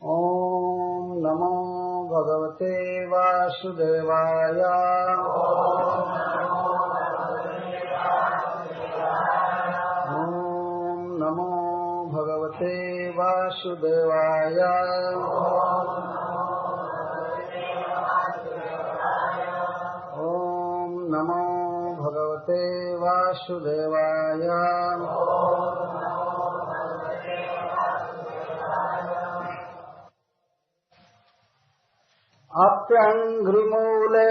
ओम नमो भगवते वासुदेवाय। ओम नमो भगवते वासुदेवाय। ओम नमो भगवते वासुदेवाय। अप्यङ्घ्रिमूले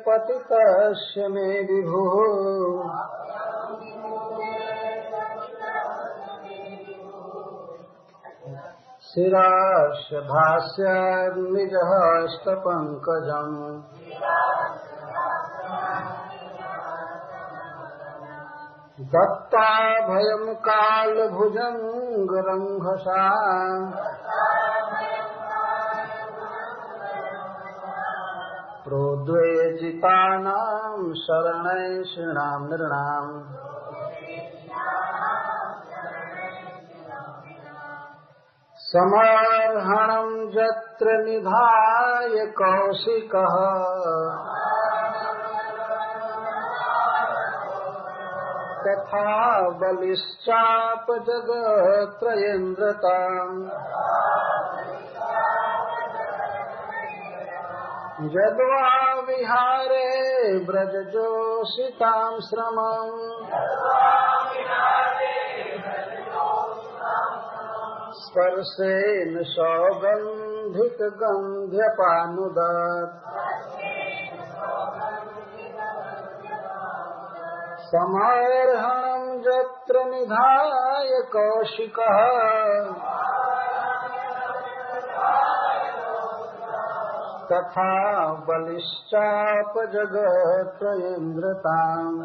पतितस्य मे विभुः शिरस्य भास्यन्निजहस्तपङ्कजम्। दत्ताभयं कालभुजङ्गरङ्घसा प्रोद्वेजितानां शरणैषिणां नृणाम्। समर्हणं यत्र निधाय कौशिकः तथा बलिश्चापजगत्त्रयेन्द्रताम्। यद्वा विहारे व्रजजोषितां श्रमम् स्पर्शेन सौगन्धिकगन्ध्यपानुदत्। समर्हणं यत्र निधाय कौशिकः तथा बलिश्चापजगत्त्रयेन्द्रताम्।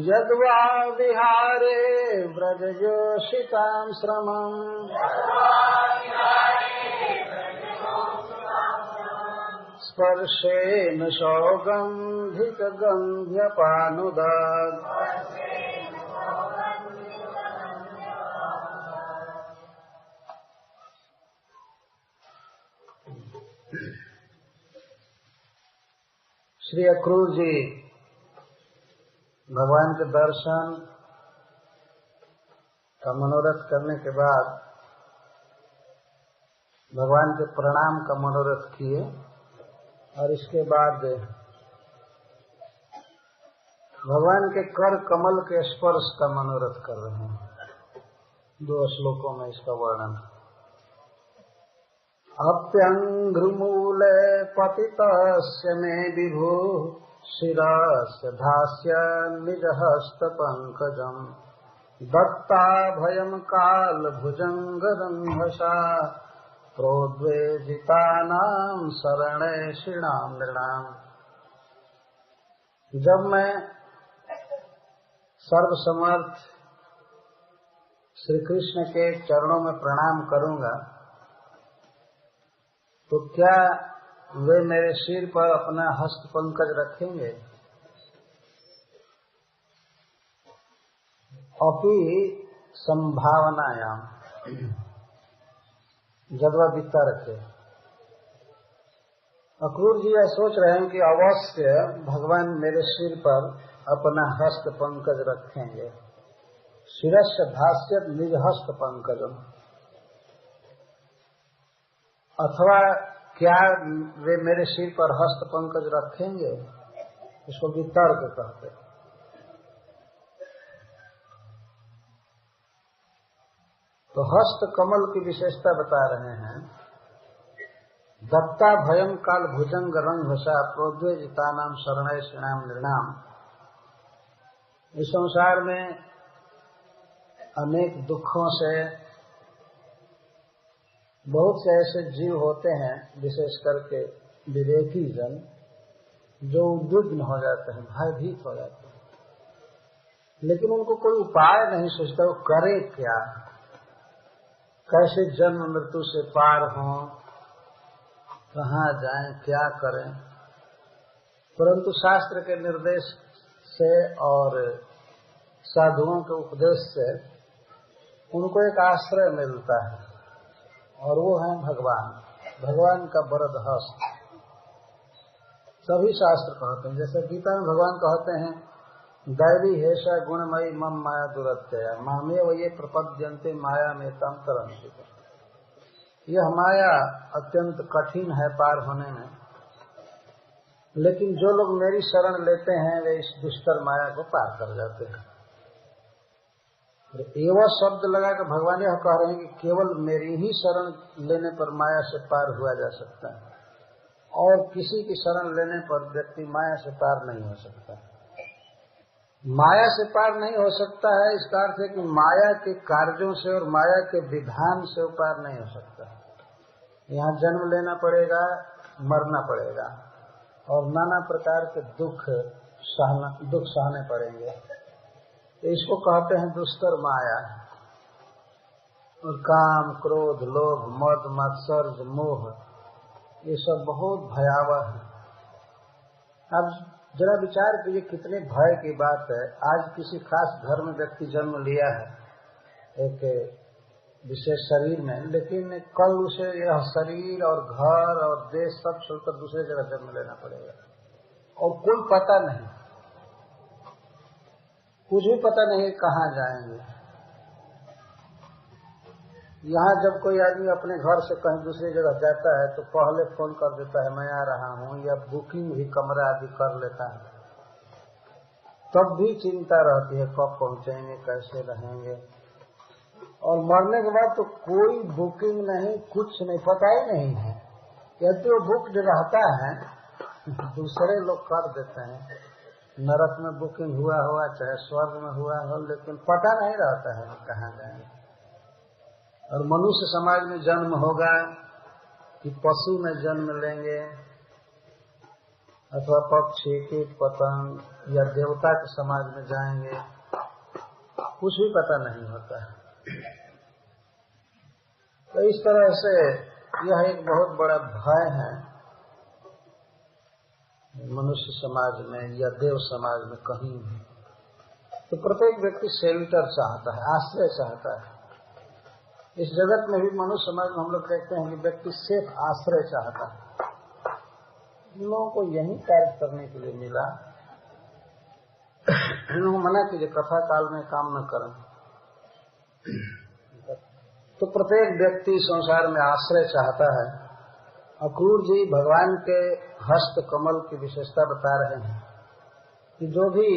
यद्वा विहारे व्रजजोषितां श्रमम् स्पर्शेन सौगन्धिकगन्ध्यपानुदत्। श्री अक्रूर जी भगवान के दर्शन का मनोरथ करने के बाद भगवान के प्रणाम का मनोरथ किए और इसके बाद भगवान के कर कमल के स्पर्श का मनोरथ कर रहे हैं। 2 श्लोकों में इसका वर्णन। अप्यङ्घ्रिमूले पतितस्य मे विभुः शिरस्य भास्यन्निजहस्तपङ्कजम्। दत्ताभयं कालभुजङ्गरङ्घसा प्रोद्वेजितानां शरणैषिणां नृणाम्। जब मैं सर्वसमर्थ श्री कृष्ण के चरणों में प्रणाम करूंगा तो क्या वे मेरे सिर पर अपना हस्त पंकज रखेंगे? अपि संभावनायाम जदवा बिता रखे। अक्रूर जी यह सोच रहे हैं कि अवश्य भगवान मेरे सिर पर अपना हस्त पंकज रखेंगे। शिरस्य भास्यत निज हस्त पंकजम। अथवा क्या वे मेरे सिर पर हस्त पंकज रखेंगे? इसको वितर्क कहते। तो हस्त कमल की विशेषता बता रहे हैं। दत्ता भयम काल भुजंग रंघसा प्रोद्वेजितानां शरणैषिणां नृणाम्। इस संसार में अनेक दुखों से बहुत से ऐसे जीव होते हैं, विशेष करके विवेकी जन, जो उद्विग्न हो जाते हैं, भयभीत हो जाते हैं, लेकिन उनको कोई उपाय नहीं सोचता वो करे क्या, कैसे जन्म मृत्यु से पार हों, कहाँ जाएं, क्या करें। परंतु शास्त्र के निर्देश से और साधुओं के उपदेश से उनको एक आश्रय मिलता है और वो है भगवान। भगवान का वरद हस्त सभी शास्त्र कहते हैं। जैसे गीता में भगवान कहते हैं दैवी हेषा गुणमयी मम माया दुरत्यया मामेव ये प्रपद्यन्ते माया में तम तरन्ति। यह माया अत्यंत कठिन है पार होने में, लेकिन जो लोग मेरी शरण लेते हैं वे इस दुष्कर माया को पार कर जाते हैं। एवं शब्द लगाकर भगवान यह कह रहे हैं कि केवल मेरी ही शरण लेने पर माया से पार हुआ जा सकता है, और किसी की शरण लेने पर व्यक्ति माया से पार नहीं हो सकता। माया से पार नहीं हो सकता है इसका अर्थ है कि माया के कार्यों से और माया के विधान से पार नहीं हो सकता। यहाँ जन्म लेना पड़ेगा, मरना पड़ेगा और नाना प्रकार के दुख सहने पड़ेंगे। तो इसको कहते हैं दुष्कर माया। और काम, क्रोध, लोभ, मद, मत्सर्य, मोह, ये सब बहुत भयावह है। अब जरा विचार कीजिए कितने भय की बात है। आज किसी खास घर में व्यक्ति जन्म लिया है एक विशेष शरीर में, लेकिन कल उसे यह शरीर और घर और देश सब छोड़कर दूसरे जगह जन्म लेना पड़ेगा और कोई पता नहीं, कुछ भी पता नहीं कहाँ जाएंगे। यहाँ जब कोई आदमी अपने घर से कहीं दूसरी जगह जाता है तो पहले फोन कर देता है मैं आ रहा हूँ, या बुकिंग भी कमरा आदि कर लेता है। तब भी चिंता रहती है कब पहुँचेंगे, कैसे रहेंगे। और मरने के बाद तो कोई बुकिंग नहीं, कुछ नहीं, पता ही नहीं है। यदि वो बुक्ड रहता है दूसरे लोग कर देते हैं, नरक में बुकिंग हुआ हुआ चाहे स्वर्ग में हुआ हो, लेकिन पता नहीं रहता है कहाँ जाएंगे। और मनुष्य समाज में जन्म होगा कि पशु में जन्म लेंगे, अथवा पक्षी, कीट, पतंग या देवता के समाज में जाएंगे, कुछ भी पता नहीं होता है। तो इस तरह से यह एक बहुत बड़ा भय है मनुष्य समाज में या देव समाज में कहीं भी। तो प्रत्येक व्यक्ति शेल्टर चाहता है, आश्रय चाहता है। इस जगत में भी मनुष्य समाज में हम लोग कहते हैं कि व्यक्ति सेफ आश्रय चाहता है। इन लोगों को यही कार्य करने के लिए मिला। इन लोगों को मना कीजिए कथा काल में काम न करें। तो प्रत्येक व्यक्ति संसार में आश्रय चाहता है। अक्रूर जी भगवान के हस्त कमल की विशेषता बता रहे हैं कि जो भी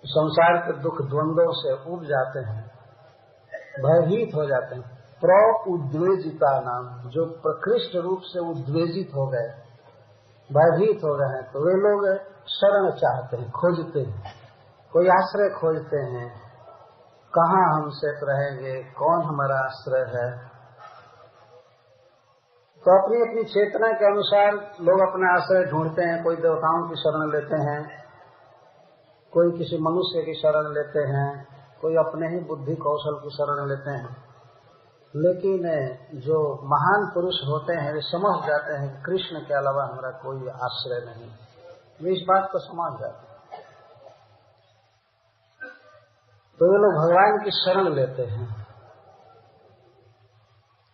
संसार के दुख द्वंद्वों से उब जाते हैं, भयभीत हो जाते हैं, उद्वेजिता नाम, जो प्रकृष्ट रूप से उद्वेजित हो गए, भयभीत हो गए हैं, तो वे लोग शरण चाहते हैं, खोजते हैं, कोई आश्रय खोजते हैं। कहाँ हम सेफ रहेंगे, कौन हमारा आश्रय है। तो अपनी अपनी चेतना के अनुसार लोग अपना आश्रय ढूंढते हैं। कोई देवताओं की शरण लेते हैं, कोई किसी मनुष्य की शरण लेते हैं, कोई अपने ही बुद्धि कौशल की शरण लेते हैं। लेकिन जो महान पुरुष होते हैं वे समझ जाते हैं कि कृष्ण के अलावा हमारा कोई आश्रय नहीं। वे इस बात को समझ जाते हैं, तो वे लोग भगवान की शरण लेते हैं।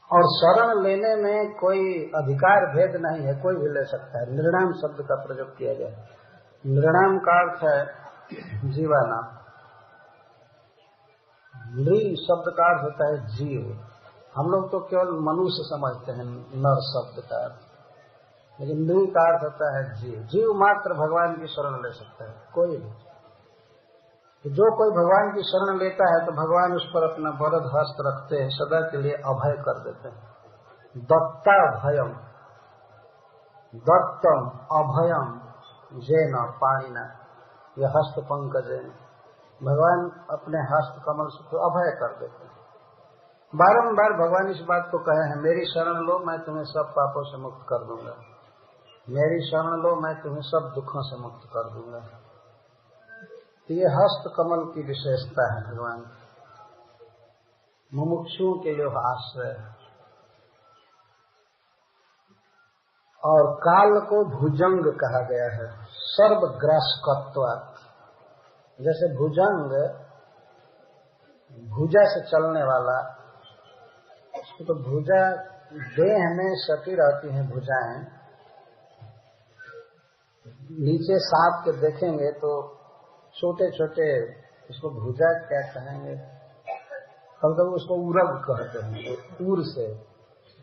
और शरण लेने में कोई अधिकार भेद नहीं है, कोई भी ले सकता है। निर्णाम शब्द का प्रयोग किया गया है। निर्णाम का अर्थ है जीवानाम। नृ शब्द का अर्थ होता है जीव। हम लोग तो केवल मनुष्य समझते हैं नर शब्द का अर्थ, लेकिन नृ का अर्थ होता है जीव। जीव मात्र भगवान की शरण ले सकता है, कोई भी। तो जो कोई भगवान की शरण लेता है तो भगवान उस पर अपना वरद हस्त रखते हैं, सदा के लिए अभय कर देते हैं। दत्ता भयम, दत्तम अभयम जैन पाणिना, यह हस्त पंकज। भगवान अपने हस्त कमल से अभय कर देते हैं। बारंबार भगवान इस बात को कहे हैं, मेरी शरण लो मैं तुम्हें सब पापों से मुक्त कर दूंगा, मेरी शरण लो मैं तुम्हें सब दुखों से मुक्त कर दूंगा। तो ये हस्त कमल की विशेषता है भगवान, मुमुक्षुओं के लिए आश्रय। और काल को भुजंग कहा गया है, सर्वग्रासकत्वात्। जैसे भुजंग भुजा से चलने वाला, उसको तो भुजा देह में सटी रहती हैं भुजाएं। नीचे सांप के देखेंगे तो छोटे छोटे, उसको भुजा क्या कहेंगे, कभी कभी उसको उरग कहते हैं। उर से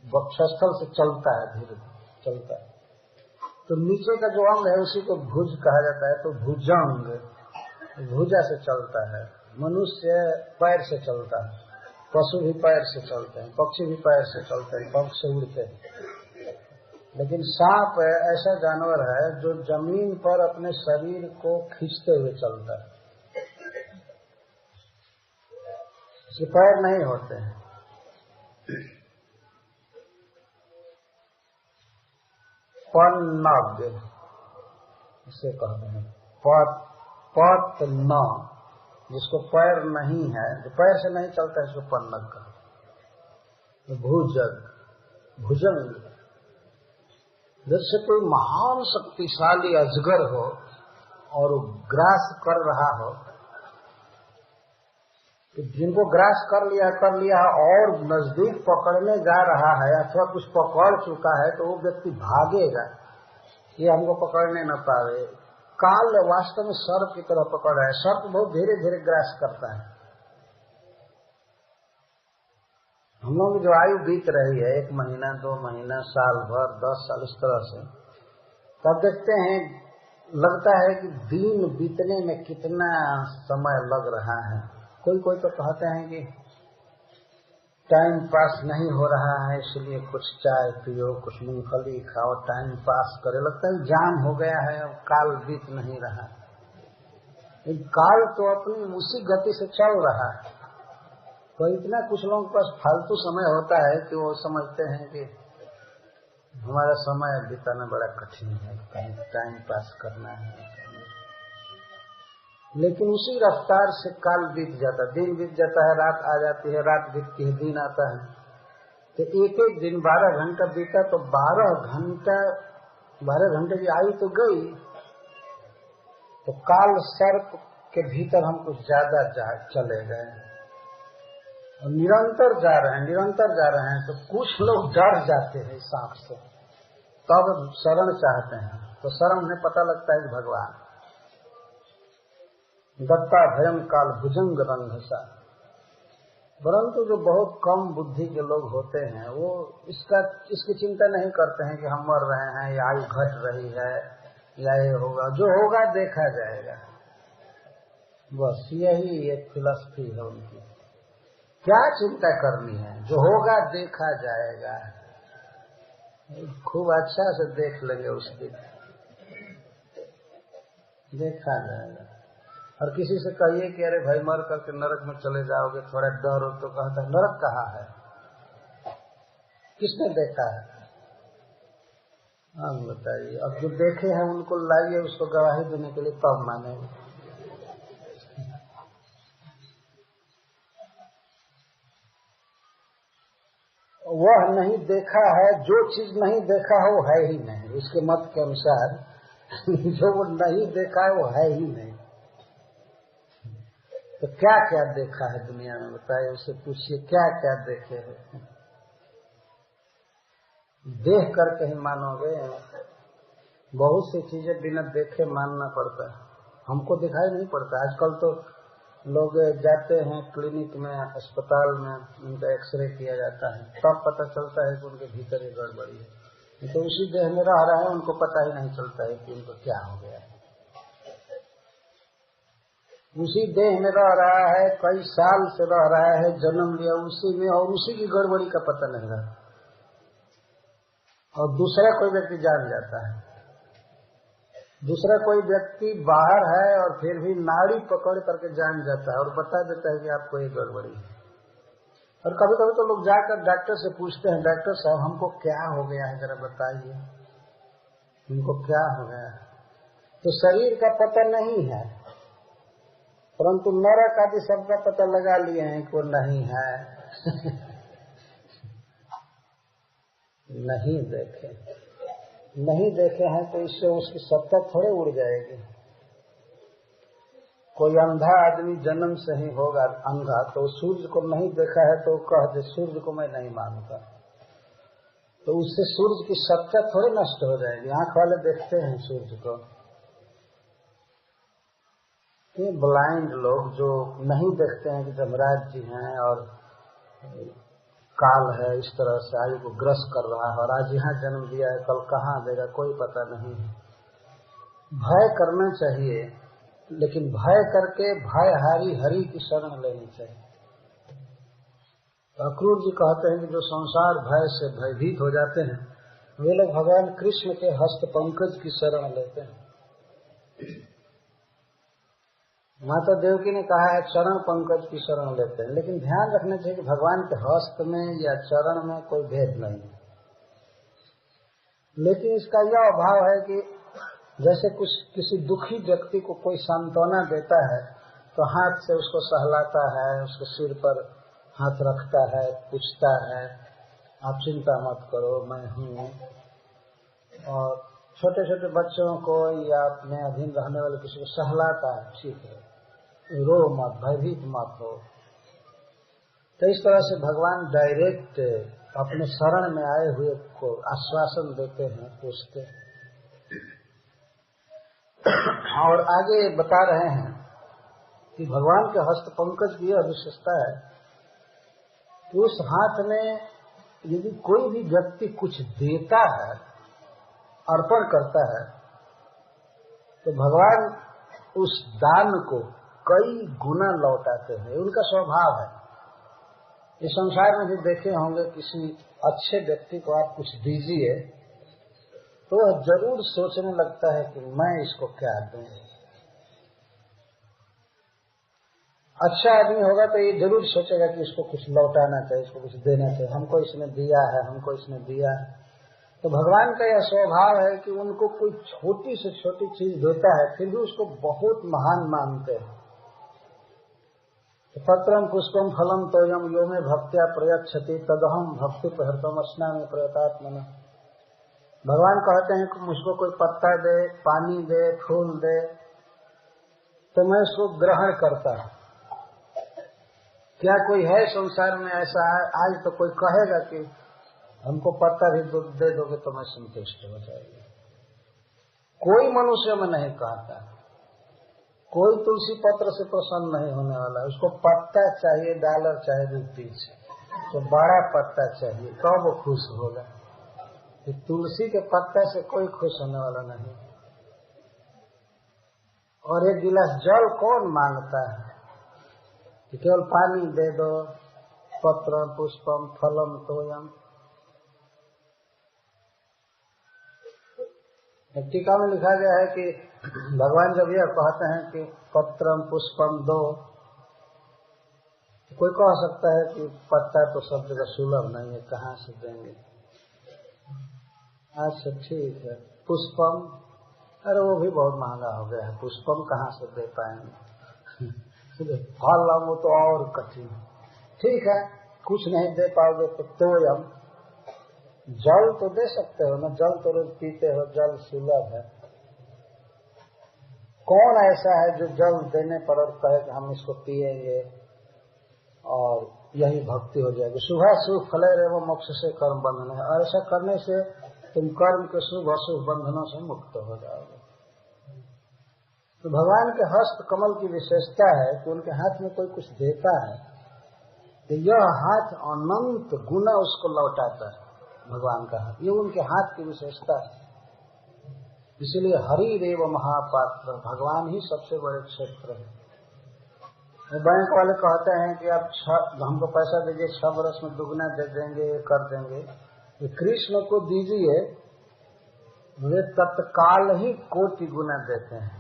वक्षस्थल से चलता है, धीरे चलता है, तो नीचे का जो अंग है उसी को भुज कहा जाता है। तो भुजंग भुजा से चलता है। मनुष्य पैर से चलता है, पशु भी पैर से चलते हैं, पक्षी भी पैर से चलते हैं, पंख से उड़ते हैं। लेकिन सांप ऐसा जानवर है जो जमीन पर अपने शरीर को खींचते हुए चलता है, इसके पैर नहीं होते हैं। पन्नग इसे कहते हैं, पत न, जिसको पैर नहीं है, जो पैर से नहीं चलता है, इसको पन्नग कहते हैं। भुजंग जैसे कोई महान शक्तिशाली अजगर हो और वो ग्रास कर रहा हो, तो जिनको ग्रास कर लिया और नजदीक पकड़ने जा रहा है अथवा कुछ पकड़ चुका है, तो वो व्यक्ति भागेगा, ये हमको पकड़ने न पावे। काल वास्तव में सर्प की तरह पकड़ रहा है। सर्प बहुत धीरे धीरे ग्रास करता है। हम लोग की जो आयु बीत रही है, 1 महीना 2 महीना, साल भर, 10 साल, इस तरह से, तब देखते हैं लगता है कि दिन बीतने में कितना समय लग रहा है। कोई तो कहते हैं कि टाइम पास नहीं हो रहा है, इसलिए कुछ चाय पियो, कुछ मूंगफली खाओ, टाइम पास करे। लगता है जाम हो गया है, अब काल बीत नहीं रहा। काल तो अपनी उसी गति से चल रहा है। तो इतना कुछ लोगों के पास फालतू समय होता है कि वो समझते हैं कि हमारा समय बिताना बड़ा कठिन है, कहीं टाइम पास करना है। लेकिन उसी रफ्तार से काल बीत जाता है, दिन बीत जाता है, रात आ जाती है, रात बीतती है, दिन आता है। तो एक एक दिन 12 घंटा बीता, तो 12 घंटे की आयु तो गई। तो काल सर्प के भीतर हम कुछ ज्यादा चले गए और निरंतर जा रहे हैं। तो कुछ लोग डर जाते हैं सांप से, तब शरण चाहते हैं, तो शरण उन्हें पता लगता है कि भगवान दत्ता भयम काल भुजंग रंघसा। परंतु जो बहुत कम बुद्धि के लोग होते हैं, वो इसकी चिंता नहीं करते हैं कि हम मर रहे हैं या आयु घट रही है या ये होगा, जो होगा देखा जाएगा। बस यही एक फिलॉसफी है उनकी। क्या चिंता करनी है, जो होगा देखा जाएगा, खूब अच्छा से देख लेंगे उस दिन, देखा जाएगा। और किसी से कहिए कि अरे भाई मर करके नरक में चले जाओगे, थोड़ा डर हो, तो कहता है नरक कहाँ है, किसने देखा है? आप बताइए। अब जो देखे हैं उनको लाइए, उसको गवाही देने के लिए, तब मानेंगे। वह नहीं देखा है, जो चीज नहीं देखा है वो है ही नहीं, उसके मत के अनुसार जो वो नहीं देखा है वो है ही नहीं। तो क्या क्या देखा है दुनिया में, बताइए, उससे पूछिए क्या क्या देखे हैं। देख करके ही मानोगे। बहुत सी चीजें बिना देखे मानना पड़ता है, हमको दिखाई नहीं पड़ता। आजकल तो लोग जाते हैं क्लिनिक में, अस्पताल में, उनका एक्सरे किया जाता है, तब पता चलता है कि उनके भीतर ही गड़बड़ी है। तो उसी देह में रह रहे हैं, उनको पता ही नहीं चलता है कि उनको क्या हो गया है। उसी देह में रह रहा है, कई साल से रह रहा है, जन्म लिया उसी में, और उसी की गड़बड़ी का पता नहीं रहा। और दूसरा कोई व्यक्ति जान जाता है, दूसरा कोई व्यक्ति बाहर है और फिर भी नाड़ी पकड़ करके जान जाता है और बता देता है कि आपको ये गड़बड़ी है। और कभी कभी तो लोग जाकर डॉक्टर से पूछते हैं, डॉक्टर साहब हमको क्या हो गया है, जरा बताइए उनको क्या हो गया है। तो शरीर का पता नहीं है, परंतु नरक आदि सबका पता लगा लिए हैं कि वो नहीं है। नहीं देखे हैं तो इससे उसकी सत्ता थोड़े उड़ जाएगी। कोई अंधा आदमी जन्म से ही होगा अंधा, तो सूर्य को नहीं देखा है तो कह दे सूर्य को मैं नहीं मानता, तो उससे सूर्य की सत्ता थोड़ी नष्ट हो जाएगी। आंख वाले देखते हैं सूर्य को। ये ब्लाइंड लोग जो नहीं देखते हैं कि जमराज जी हैं और काल है इस तरह से आयु को ग्रस्त कर रहा है और आज यहाँ जन्म दिया है कल कहाँ देगा कोई पता नहीं है। भय करना चाहिए, लेकिन भय करके भयहारी हरि की शरण लेनी चाहिए। अक्रूर जी कहते हैं कि जो संसार भय से भयभीत हो जाते हैं वे लोग भगवान कृष्ण के हस्त पंकज की शरण लेते हैं। माता देवकी ने कहा है चरण पंकज की शरण लेते हैं, लेकिन ध्यान रखना चाहिए कि भगवान के हस्त में या चरण में कोई भेद नहीं है। लेकिन इसका यह अभाव है कि जैसे कुछ किसी दुखी व्यक्ति को कोई सांत्वना देता है तो हाथ से उसको सहलाता है, उसके सिर पर हाथ रखता है, पूछता है आप चिंता मत करो मैं हूँ। और छोटे छोटे बच्चों को या अपने अधीन रहने वाले किसी को सहलाता है, ठीक है रो मत, भयभीत मत हो। तो इस तरह से भगवान डायरेक्ट अपने शरण में आए हुए को आश्वासन देते हैं, पूछते हैं। और आगे बता रहे हैं कि भगवान के हस्त पंकज की यह विशेषता है कि उस हाथ में यदि कोई भी व्यक्ति कुछ देता है, अर्पण करता है, तो भगवान उस दान को कई गुना लौटाते हैं। उनका स्वभाव है। इस संसार में भी देखे होंगे किसी अच्छे व्यक्ति को आप कुछ दीजिए तो वह जरूर सोचने लगता है कि मैं इसको क्या दूं। अच्छा आदमी होगा तो ये जरूर सोचेगा कि इसको कुछ लौटाना चाहिए, इसको कुछ देना चाहिए, हमको इसने दिया है, हमको इसने दिया है। तो भगवान का यह स्वभाव है कि उनको कोई छोटी से छोटी चीज देता है फिर भी उसको बहुत महान मानते हैं। पत्रम पुष्पम फलम तोयम यो में भक्त्या प्रयच्छति तदहम भक्ति प्रहृतम अस्नामि प्रयतात्मना। भगवान कहते हैं कि मुझको कोई पत्ता दे, पानी दे, फूल दे तो मैं उसको ग्रहण करता हूं। क्या कोई है संसार में ऐसा है? आज तो कोई कहेगा कि हमको पत्ता भी दे दोगे तो मैं संतुष्ट हो जाएगा। कोई मनुष्य में नहीं कहता। कोई तुलसी पत्र से प्रसन्न नहीं होने वाला, उसको पत्ता चाहिए, डॉलर चाहे रुपीज, तो बड़ा पत्ता चाहिए तब वो खुश होगा। तुलसी के पत्ता से कोई खुश होने वाला नहीं। और एक गिलास जल कौन मांगता है कि केवल पानी दे दो, पत्र पुष्पम फलम तोयम। टीका में लिखा गया है कि भगवान जब यह कहते हैं कि पत्रम पुष्पम दो, तो कोई कह सकता है कि पत्ता तो सब जगह सुलभ नहीं है, कहाँ से देंगे। अच्छा ठीक है, पुष्पम, अरे वो भी बहुत महंगा हो गया है, पुष्पम कहाँ से दे पाएंगे। फल वो तो और कठिन। ठीक है, कुछ नहीं दे पाओगे तो तोयम, जल तो दे सकते हो ना, जल तो रोज पीते हो, जल सुलभ है। कौन ऐसा है जो जल देने पर और कहे कि हम इसको पिएंगे और यही भक्ति हो जाएगी। शुभ शुभ फले रे वो मोक्ष से कर्म बंधन है, और ऐसा करने से तुम कर्म के शुभ अशुभ बंधनों से मुक्त हो जाओगे। तो भगवान के हस्त कमल की विशेषता है कि उनके हाथ में कोई कुछ देता है तो यह हाथ अनंत गुना उसको लौटाता है। भगवान का हाथ, ये उनके हाथ की विशेषता है। इसलिए हरि देव महापात्र, भगवान ही सबसे बड़े क्षेत्र है। बैंक वाले कहते हैं कि आप हमको पैसा दीजिए, 6 वर्ष में दुगना दे देंगे, कर देंगे। ये कृष्ण को दीजिए, वे तत्काल ही कोटि गुना देते हैं।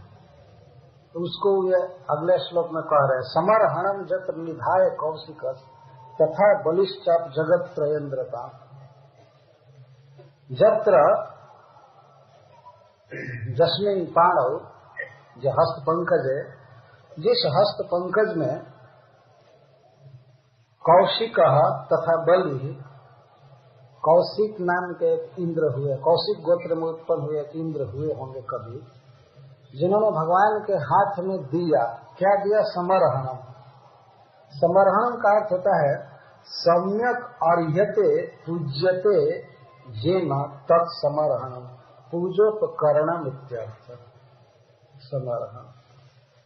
तो उसको ये अगले श्लोक में कह रहे हैं, समर्हणम जत्र निधाय कौशिकस तथा बलिश्चाप जगत त्रयेन्द्रता। जत्र जस्मिन पाणव, जो हस्त पंकज है, जिस हस्त पंकज में कौशिक तथा बलि, कौशिक नाम के इंद्र हुए, कौशिक गोत्र में उत्पन्न हुए इंद्र हुए होंगे कभी, जिन्होंने भगवान के हाथ में दिया, क्या दिया? समर्हणम। समर्हणम का अर्थ होता है सम्यक अर्ह्यते पूज्यते येन तत्समर्हणम, पूजोपकरणम इत्यर्थ। समर्हण,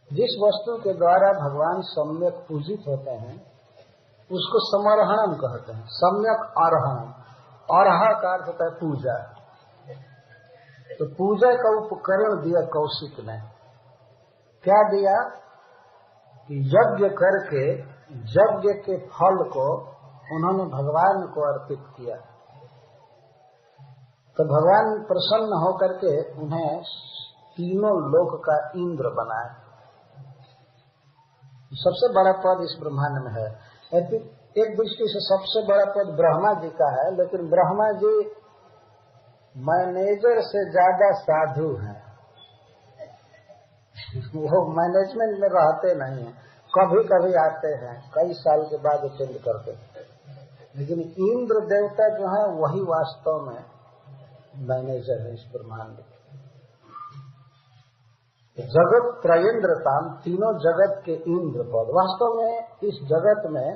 जिस वस्तु के द्वारा भगवान सम्यक पूजित होते हैं उसको समर्हणम कहते हैं। सम्यक अर्हणम, अर्ह का अर्थ होता है पूजा। तो पूजा का उपकरण दिया कौशिक ने। क्या दिया? कि यज्ञ करके यज्ञ के फल को उन्होंने भगवान को अर्पित किया, तो भगवान प्रसन्न होकर के उन्हें तीनों लोक का इंद्र बनाए। सबसे बड़ा पद इस ब्रह्मांड में है। एक दृष्टि से सबसे बड़ा पद ब्रह्मा जी का है, लेकिन ब्रह्मा जी मैनेजर से ज्यादा साधु हैं। वो मैनेजमेंट में रहते नहीं हैं, कभी कभी आते हैं, कई साल के बाद अटेंड करते हैं। लेकिन इंद्र देवता जो है वही वास्तव में मैनेजर है इस ब्रह्मांड के। जगत त्रयेंद्रताम, तीनों जगत के इंद्र पद। वास्तव में इस जगत में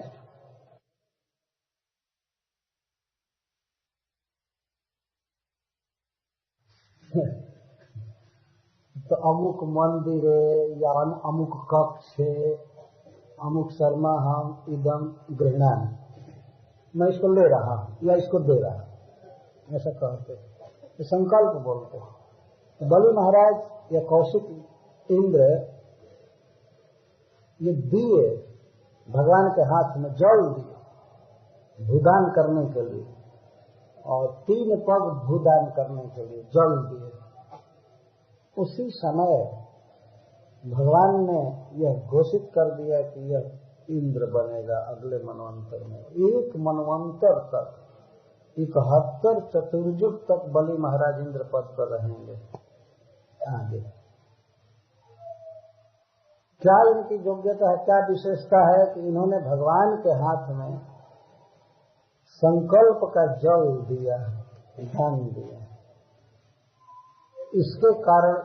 तो अमुक मंदिर है या अमुक कक्ष है, अमुक शर्मा हम इदम गृहणा, मैं इसको ले रहा हूं या इसको दे रहा, ऐसा कहते हैं, संकल्प बोलते हैं। बलि महाराज या कौशिक इंद्र ये दिए भगवान के हाथ में, जल दिए भूदान करने के लिए, और 3 पग भूदान करने के लिए जल दिए। उसी समय भगवान ने यह घोषित कर दिया कि यह इंद्र बनेगा अगले मनवंतर में। एक मनवंतर तक, 71 चतुर्युग तक बलि महाराज इंद्र पद पर रहेंगे। आगे क्या इनकी योग्यता है, क्या विशेषता है कि इन्होंने भगवान के हाथ में संकल्प का जल दिया, धन दिया। इसके कारण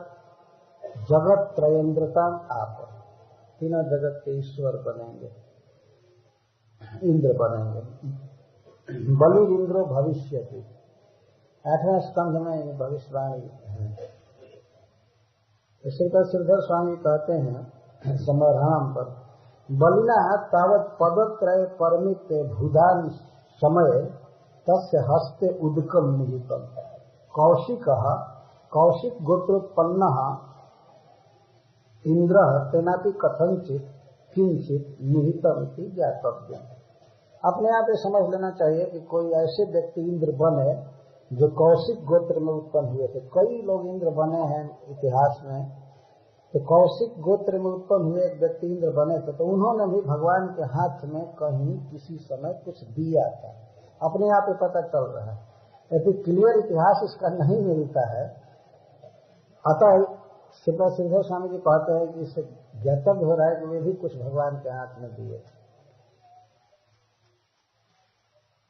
जगत त्रयेंद्रता आप, तीनों जगत के ईश्वर बनेंगे, इंद्र बनेंगे। बलि इंद्रो भविष्यति, 8वें स्कंध में ये भविष्यवाणी है। इसी पर श्रीधर स्वामी कहते हैं समर्हणम पर, बलिना तावत पदत्रय परमित भूदान समय तस्य हस्ते उदकम निहितम। कौशिक गोत्रोत्पन्न इंद्र तेनापि कथनचित किंचित निहितम की ज्ञातव्य। अपने आप ये समझ लेना चाहिए कि कोई ऐसे व्यक्ति इंद्र बने जो कौशिक गोत्र में उत्पन्न हुए थे। कई लोग इंद्र बने हैं इतिहास में, तो कौशिक गोत्र में उत्पन्न हुए एक व्यक्ति इंद्र बने थे, तो उन्होंने भी भगवान के हाथ में कहीं किसी समय कुछ दिया था। अपने आप ये पता चल रहा है, ऐसे क्लियर इतिहास इसका नहीं मिलता है। अतः श्रीधर स्वामी जी कहते हैं कि इससे ज्ञातव्य हो रहा है कि वे भी कुछ भगवान के हाथ में दिए।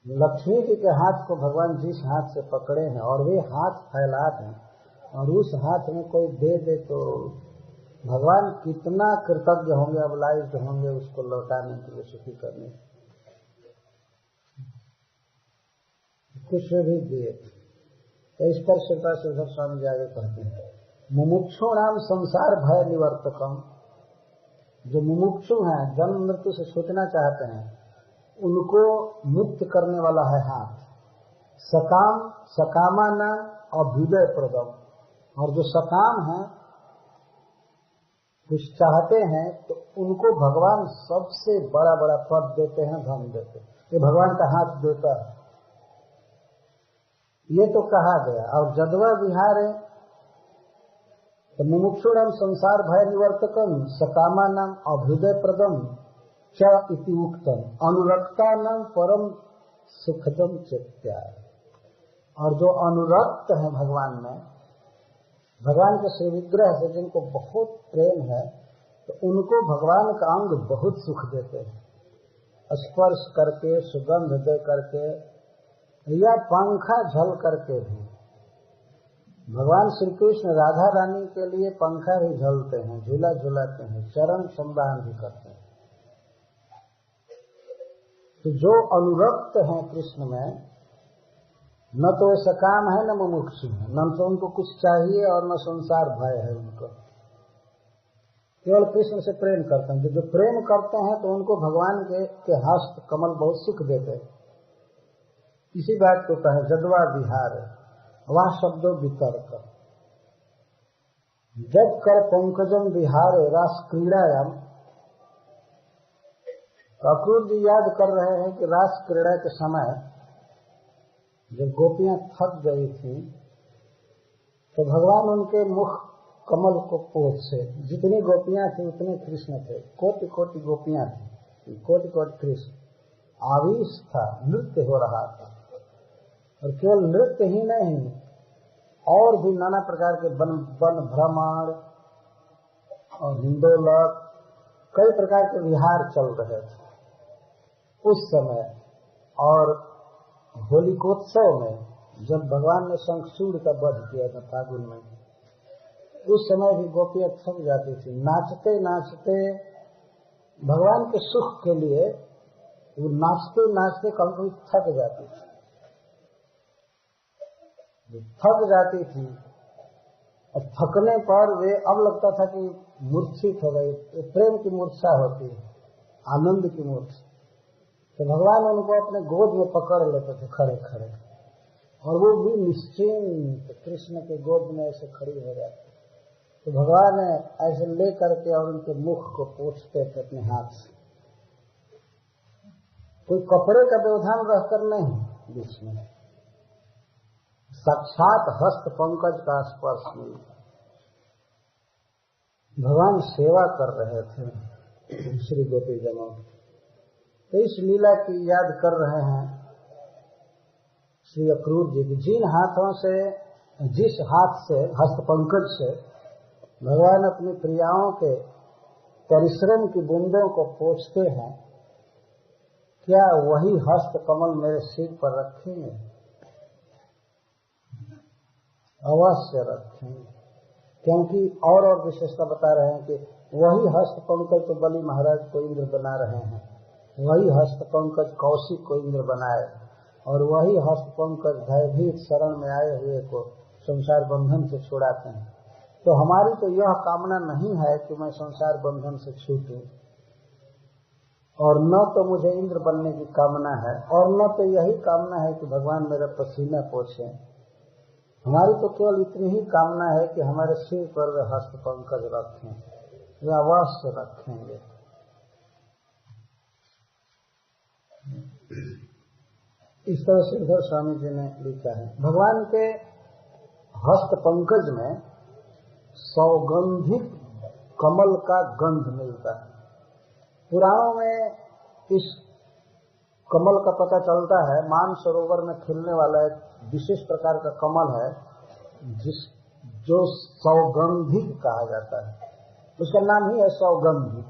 लक्ष्मी जी के हाथ को भगवान जिस हाथ से पकड़े हैं और वे हाथ फैला दें और उस हाथ में कोई दे दे, तो भगवान कितना कृतज्ञ होंगे, अबलाइज्ड होंगे उसको लौटाने के लिए, सुखी करने। कुछ भी दिए। तो इस पर श्रीधर स्वामी जी आगे कहते हैं, मुमुक्षु नाम संसार भय निवर्तकम। जो मुमुक्षु हैं, जन्म मृत्यु से छूटना चाहते हैं, उनको मुक्त करने वाला है हाथ। सकामा नाम अभ्युदय प्रदम, और जो सकाम है, कुछ चाहते हैं, तो उनको भगवान सबसे बड़ा बड़ा पद देते हैं, धन देते हैं। ये भगवान का हाथ देता है, ये तो कहा गया। और जदवा विहार है तो मुमुक्षुणाम संसार भय निवर्तकम सकामानाम अभ्युदय प्रदम च इति उक्तम अनुरक्तानाम परम सुखदम चेत्या। और जो अनुरक्त है भगवान में, भगवान के श्री विग्रह से जिनको बहुत प्रेम है, तो उनको भगवान का अंग बहुत सुख देते हैं। स्पर्श करके, सुगंध दे करके या पंखा झल करके भी भगवान श्री कृष्ण राधा रानी के लिए पंखा भी झलते हैं, झूला झुलाते हैं, चरण संवाहन भी करते हैं। तो जो अनुरक्त हैं कृष्ण में, न तो ऐसा काम है न मुमुक्षु है, न तो उनको कुछ चाहिए और न संसार भय है उनको, केवल कृष्ण से प्रेम करते हैं। जो प्रेम करते हैं तो उनको भगवान के हस्त कमल बहुत सुख देते हैं। इसी बात को कहे जदवा विहार वह शब्दों वितर्क, जब कर पंकजम विहार रास क्रीड़ायाम। अक्रूर जी याद कर रहे हैं कि रास क्रीड़ा के समय जब गोपियां थक गई थी तो भगवान उनके मुख कमल को पोंछे। जितनी गोपियां थी उतने कृष्ण थे, कोटि कोटि गोपियां थी, कोटि कोटि कृष्ण। आवेश था, नृत्य हो रहा था, और केवल नृत्य ही नहीं, और भी नाना प्रकार के वन भ्रमण और हिंडोलक, कई प्रकार के विहार चल रहे थे उस समय। और होलिकोत्सव में जब भगवान ने शंखचूड़ का वध किया था फागुन में, उस समय भी गोपियां थक जाती थी। नाचते नाचते भगवान के सुख के लिए वो नाचते नाचते कभी थक जाती थी, और थकने पर वे अब लगता था कि मूर्छित हो गई। प्रेम की मूर्छा होती है, आनंद की मूर्छा। तो भगवान उनको अपने गोद में पकड़ लेते थे खड़े खड़े, और वो भी निश्चिंत कृष्ण के गोद में ऐसे खड़ी हो जाती। तो भगवान ऐसे ले करके और उनके मुख को पोंछते थे अपने हाथ से। कोई कपड़े का व्यवधान रहकर नहीं, बीच में साक्षात हस्त पंकज का स्पर्श मिलता। भगवान सेवा कर रहे थे श्री गोपी जनों। तो इस लीला की याद कर रहे हैं श्री अक्रूर जी की। जिन हाथों से, जिस हाथ से, हस्त पंकज से भगवान अपनी प्रियाओं के परिश्रम की बूंदों को पोंछते हैं, क्या वही हस्त कमल मेरे सिर पर रखेंगे? अवश्य रखेंगे, क्योंकि और विशेषता बता रहे हैं कि वही हस्त पंकज तो बलि महाराज को इंद्र बना रहे हैं, वही हस्त पंकज कौशिक को इंद्र बनाए, और वही हस्त पंकज भयभीत शरण में आए हुए को संसार बंधन से छुड़ाते हैं। तो हमारी तो यह कामना नहीं है कि मैं संसार बंधन से छूटूं, और न तो मुझे इंद्र बनने की कामना है, और न तो यही कामना है कि भगवान मेरा पसीना पोंछे। हमारी तो केवल इतनी ही कामना है कि हमारे सिर पर वे हस्त पंकज रखें, वे अवश्य रखेंगे। इस तरह श्रीधर स्वामी जी ने लिखा है। भगवान के हस्त पंकज में सौगंधिक कमल का गंध मिलता है। पुराणों में इस कमल का पता चलता है। मानसरोवर में खिलने वाला एक विशेष प्रकार का कमल है जो सौगंधिक कहा जाता है, उसका नाम ही है सौगंधिक।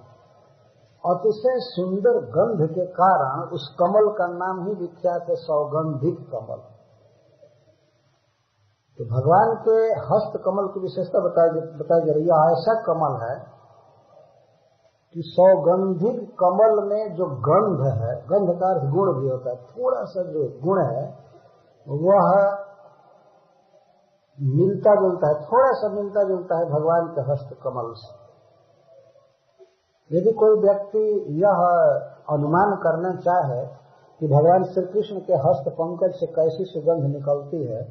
अतिशय सुंदर गंध के कारण उस कमल का नाम ही विख्यात है, सौगंधिक कमल। तो भगवान के हस्त कमल की विशेषता बताई जा रही है। ऐसा कमल है कि सौगंधिक कमल में जो गंध है, गंध का अर्थ गुण भी होता है, थोड़ा सा जो गुण है वह मिलता जुलता है, थोड़ा सा मिलता जुलता है भगवान के हस्त कमल से। यदि कोई व्यक्ति यह अनुमान करना चाहे कि भगवान श्री कृष्ण के हस्त पंकज से कैसी सुगंध निकलती है,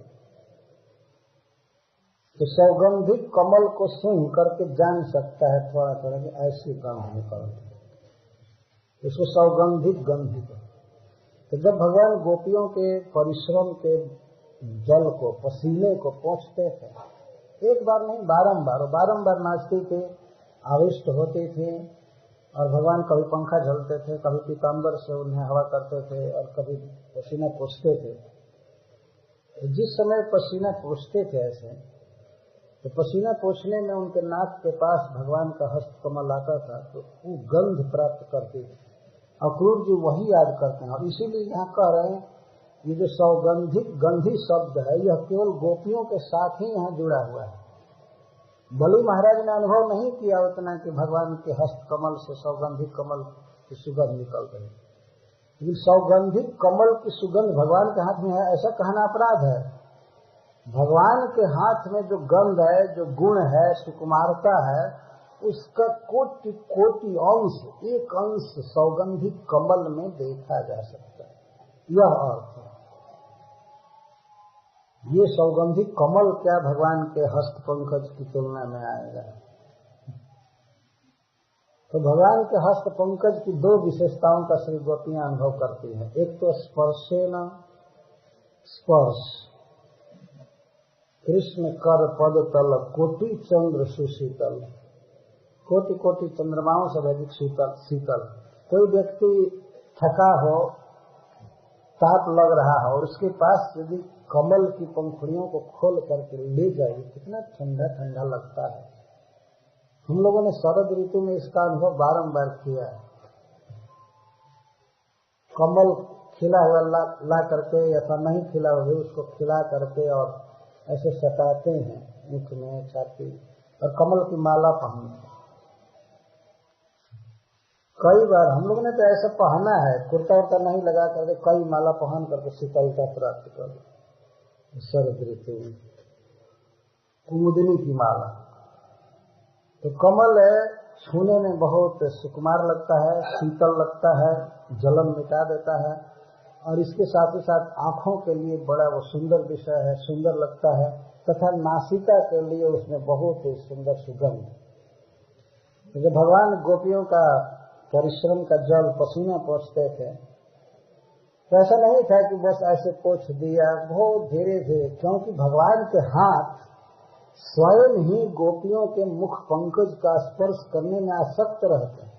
तो सौगंधिक कमल को सूंघ करके जान सकता है थोड़ा थोड़ा कि ऐसी गंध निकलती है। इसको सौगंधिक गंध है। तो जब भगवान गोपियों के परिश्रम के जल को, पसीने को पोंछते थे, एक बार नहीं बारंबार नाचती थी, आविष्ट होती थी, और भगवान कभी पंखा झलते थे, कभी पीताम्बर से उन्हें हवा करते थे, और कभी पसीना पोंछते थे। जिस समय पसीना पोंछते थे ऐसे, तो पसीना पोंछने में उनके नाक के पास भगवान का हस्त कमल आता था, तो वो गंध प्राप्त करती थी। अक्रूर जी वही याद करते हैं, और इसीलिए यहाँ कह रहे हैं ये जो सौगंधिक गंधी शब्द है यह केवल गोपियों के साथ ही यहाँ जुड़ा हुआ है। बलि महाराज ने अनुभव नहीं किया उतना कि भगवान के हस्त कमल से सौगंधिक कमल की सुगंध निकल रही, लेकिन सौगंधिक कमल की सुगंध भगवान के हाथ में है ऐसा कहना अपराध है। भगवान के हाथ में जो गंध है, जो गुण है, सुकुमारता है, उसका कोटि कोटि अंश, एक अंश सौगंधिक कमल में देखा जा सकता है, यह अर्थ है। ये सौगंधिक कमल क्या भगवान के हस्त पंकज की तुलना में आएगा। तो भगवान के हस्त पंकज की दो विशेषताओं का श्री गोपियां अनुभव करती हैं। एक तो स्पर्शेन स्पर्श, कृष्ण कर पद तल कोटि चंद्र सुशीतल, कोटि कोटि चंद्रमाओं से अधिक शीतल। कोई व्यक्ति थका हो, ताप लग रहा हो और उसके पास यदि कमल की पंखुड़ियों को खोल करके ले जाए, कितना ठंडा ठंडा लगता है। हम लोगों ने शरद ऋतु में इसका अनुभव बारंबार किया है। कमल खिला हुआ ला करके या नहीं खिला हुआ उसको खिला करके और ऐसे सटाते हैं मुख में, छाती, और कमल की माला पहनते। कई बार हम लोगों ने तो ऐसा पहना है, कुर्ता उर्ता नहीं लगा करके कई माला पहन करके शीतलता प्राप्त कर शरद ऋतु में। कुमुदिनी की माला तो कमल है, छूने में बहुत सुकुमार लगता है, शीतल लगता है, जलन मिटा देता है, और इसके साथ ही साथ आंखों के लिए बड़ा वो सुंदर विषय है, सुंदर लगता है, तथा नासिका के लिए उसमें बहुत ही सुंदर सुगंध। जब भगवान गोपियों का परिश्रम का जल पसीना पोंछते थे तो ऐसा नहीं था कि बस ऐसे पोंछ दिया, बहुत धीरे धीरे, क्योंकि भगवान के हाथ स्वयं ही गोपियों के मुख पंकज का स्पर्श करने में आसक्त रहते हैं।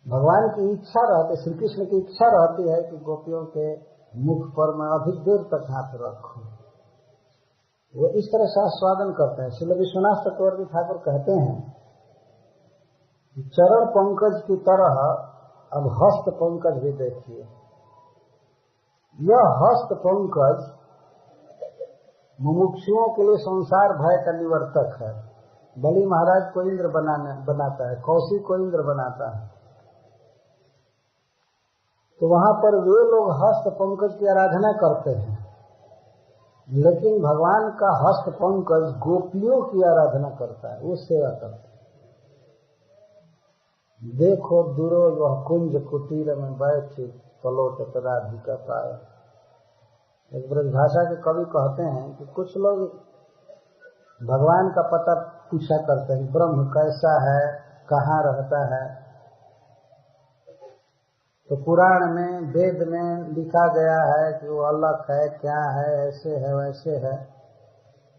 भगवान की इच्छा रहती, श्री कृष्ण की इच्छा रहती है कि गोपियों के मुख पर मैं अधिक देर तक हाथ रखूं। वो इस तरह से आस्वादन करते हैं। श्रील विश्वनाथ चक्रवर्ती ठाकुर कहते हैं चरण पंकज की तरह अब हस्त पंकज भी देखिए। यह हस्त पंकज मुमुक्षुओं के लिए संसार भय का निवर्तक है। बलि महाराज को इंद्र बनाता है, कौशिक को इंद्र बनाता है, तो वहां पर वे लोग हस्त पंकज की आराधना करते हैं, लेकिन भगवान का हस्त पंकज गोपियों की आराधना करता है, वो सेवा करता है। देखो दूरो वह कुंज कुटीर में बैठी पलोट राधिका पाए। एक ब्रजभाषा के कवि कहते हैं कि कुछ लोग भगवान का पता पूछा करते हैं, ब्रह्म कैसा है, कहाँ रहता है। तो पुराण में, वेद में लिखा गया है कि वो अलग है, क्या है, ऐसे है, वैसे है,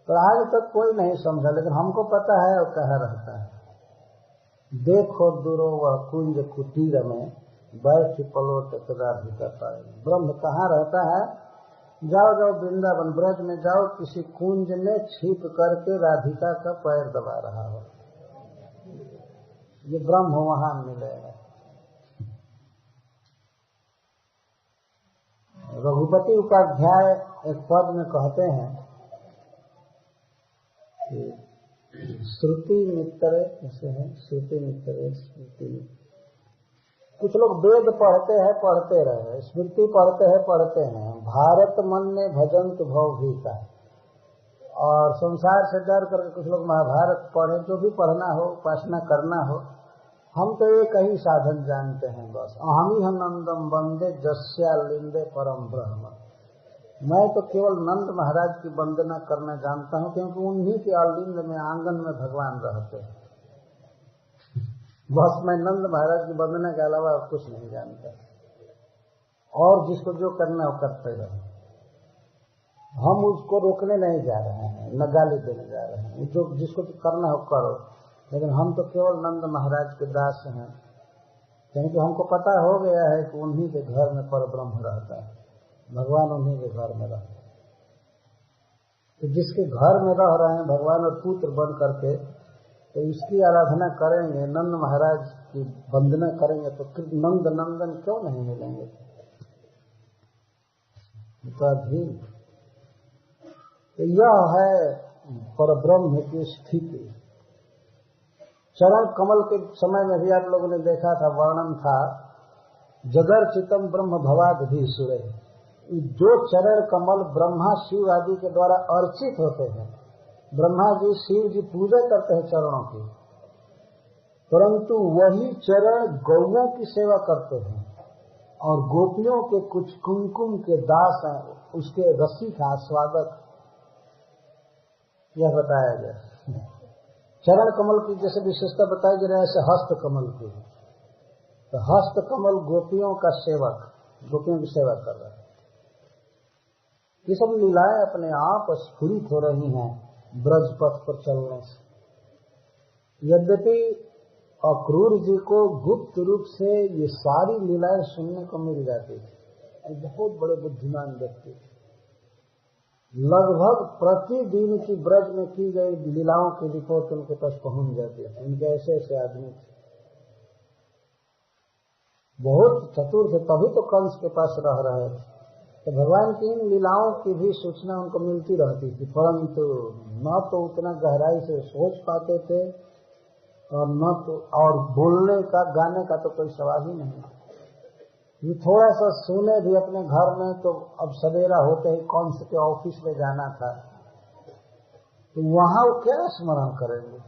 तो आज तक कोई नहीं समझा, लेकिन हमको पता है वो कहाँ रहता है। देखो दूरो वह कुंज कुटीर में बैठ पलोट राधिका पाए। ब्रह्म कहाँ रहता है? जाओ जाओ वृंदावन ब्रज में जाओ, किसी कुंज में छिप करके राधिका का पैर दबा रहा हो, ये ब्रह्म वहां मिलेगा। रघुपति उपाध्याय एक पद में कहते हैं कि श्रुति मित्र, कैसे है श्रुति मित्र, स्मृति। कुछ लोग वेद पढ़ते हैं, पढ़ते रहे, स्मृति पढ़ते हैं, पढ़ते हैं, भारत मन में भजंत भव भी का, और संसार से डर करके कुछ लोग महाभारत पढ़े, जो भी पढ़ना हो, उपासना करना हो। हम तो एक ही साधन जानते हैं बस, अहमी हम नंदम वंदे जस्या लिंदे परम ब्रह्म। मैं तो केवल नंद महाराज की वंदना करना जानता हूं, क्योंकि उन्हीं के अलिंद में, आंगन में भगवान रहते हैं। बस मैं नंद महाराज की वंदना के अलावा कुछ नहीं जानता, और जिसको जो करना हो करते रहे। हम उसको रोकने नहीं जा रहे हैं, न गाली देने जा रहे हैं, जो जिसको करना हो करो, लेकिन हम तो केवल नंद महाराज के दास हैं, क्योंकि हमको पता हो गया है कि उन्हीं के घर में परब्रह्म रहता है, भगवान उन्हीं के घर में रहता है। तो जिसके घर में रह रहे हैं भगवान और पुत्र बन करके, तो इसकी आराधना करेंगे, नंद महाराज की वंदना करेंगे, तो नंद नंदन क्यों नहीं मिलेंगे। हिताधीन। तो यह है परब्रह्म की स्थिति। चरण कमल के समय में भी आप लोगों ने देखा था, वर्णन था, जगर्चितम ब्रह्म भवादधीसुरे। जो चरण कमल ब्रह्मा शिव आदि के द्वारा अर्चित होते हैं, ब्रह्मा जी शिव जी पूजा करते हैं चरणों की, परंतु वही चरण गौओं की सेवा करते हैं और गोपियों के कुछ कुमकुम के दास हैं, उसके रसी का स्वागत यह बताया गया। चरण कमल की जैसे विशेषता बताई जा रही है, ऐसे हस्त कमल की। तो हस्त कमल गोपियों का सेवक, गोपियों की सेवा कर रहा है। ये सब लीलाएं अपने आप स्फुरित हो रही हैं ब्रज पथ पर चलने से। यद्यपि अक्रूर जी को गुप्त रूप से ये सारी लीलाएं सुनने को मिल जाती थी। बहुत बड़े बुद्धिमान व्यक्ति, लगभग प्रतिदिन की ब्रज में की गई लीलाओं की रिपोर्ट उनके पास पहुंच जाती है। उनके ऐसे ऐसे आदमी थे, बहुत चतुर थे, तभी तो कंस के पास रह रहे थे। तो भगवान की इन लीलाओं की भी सूचना उनको मिलती रहती थी, परंतु न तो उतना गहराई से सोच पाते थे और न तो, और बोलने का गाने का तो कोई सवाल ही नहीं। ये थोड़ा सा सुने भी अपने घर में, तो अब सवेरा होते ही कंस के ऑफिस में जाना था, तो वहां वो क्या स्मरण करेंगे?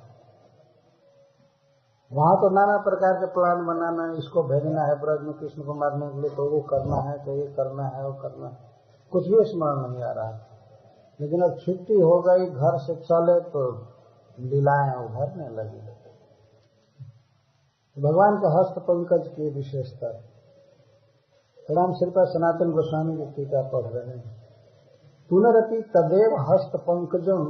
वहां तो नाना प्रकार के प्लान बनाना है, इसको भेजना है ब्रज में कृष्ण को मारने के लिए, तो वो करना है, तो ये करना है, वो करना है, कुछ भी स्मरण नहीं आ रहा है। लेकिन अब छुट्टी हो गई, घर से चले तो लीलाएं उभरने लगी। भगवान के हस्त पंकज की विशेषता है। राम श्रीपाद सनातन गोस्वामी की टीका पढ़ रहे हैं। पुनरपि तदेव हस्त पंकजम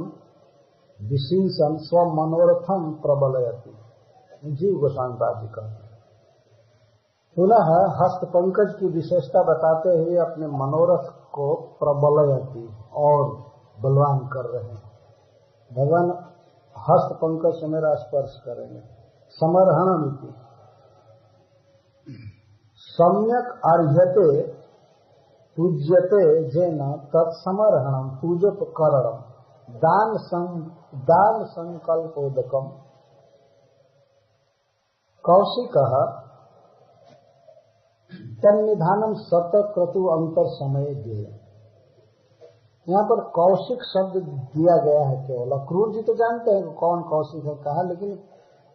विशीषण स्व मनोरथम प्रबलयति। जीव गोस्वामी पाद जी का पुनः हस्त पंकज की विशेषता बताते हुए अपने मनोरथ को प्रबलयति और बलवान कर रहे हैं। भगवान हस्त पंकज से मेरा स्पर्श करेंगे। समर्हणम की सम्यक अर्घ्यते पूज्यते जेन तत्समर्हणम पूजोप करणम दान संकल्पोदकम कौशिकः तन्निधानम सतक्रतु अंतर समय दे। यहाँ पर कौशिक शब्द दिया गया है केवल। अक्रूर जी तो जानते हैं कौन कौशिक है कहा, लेकिन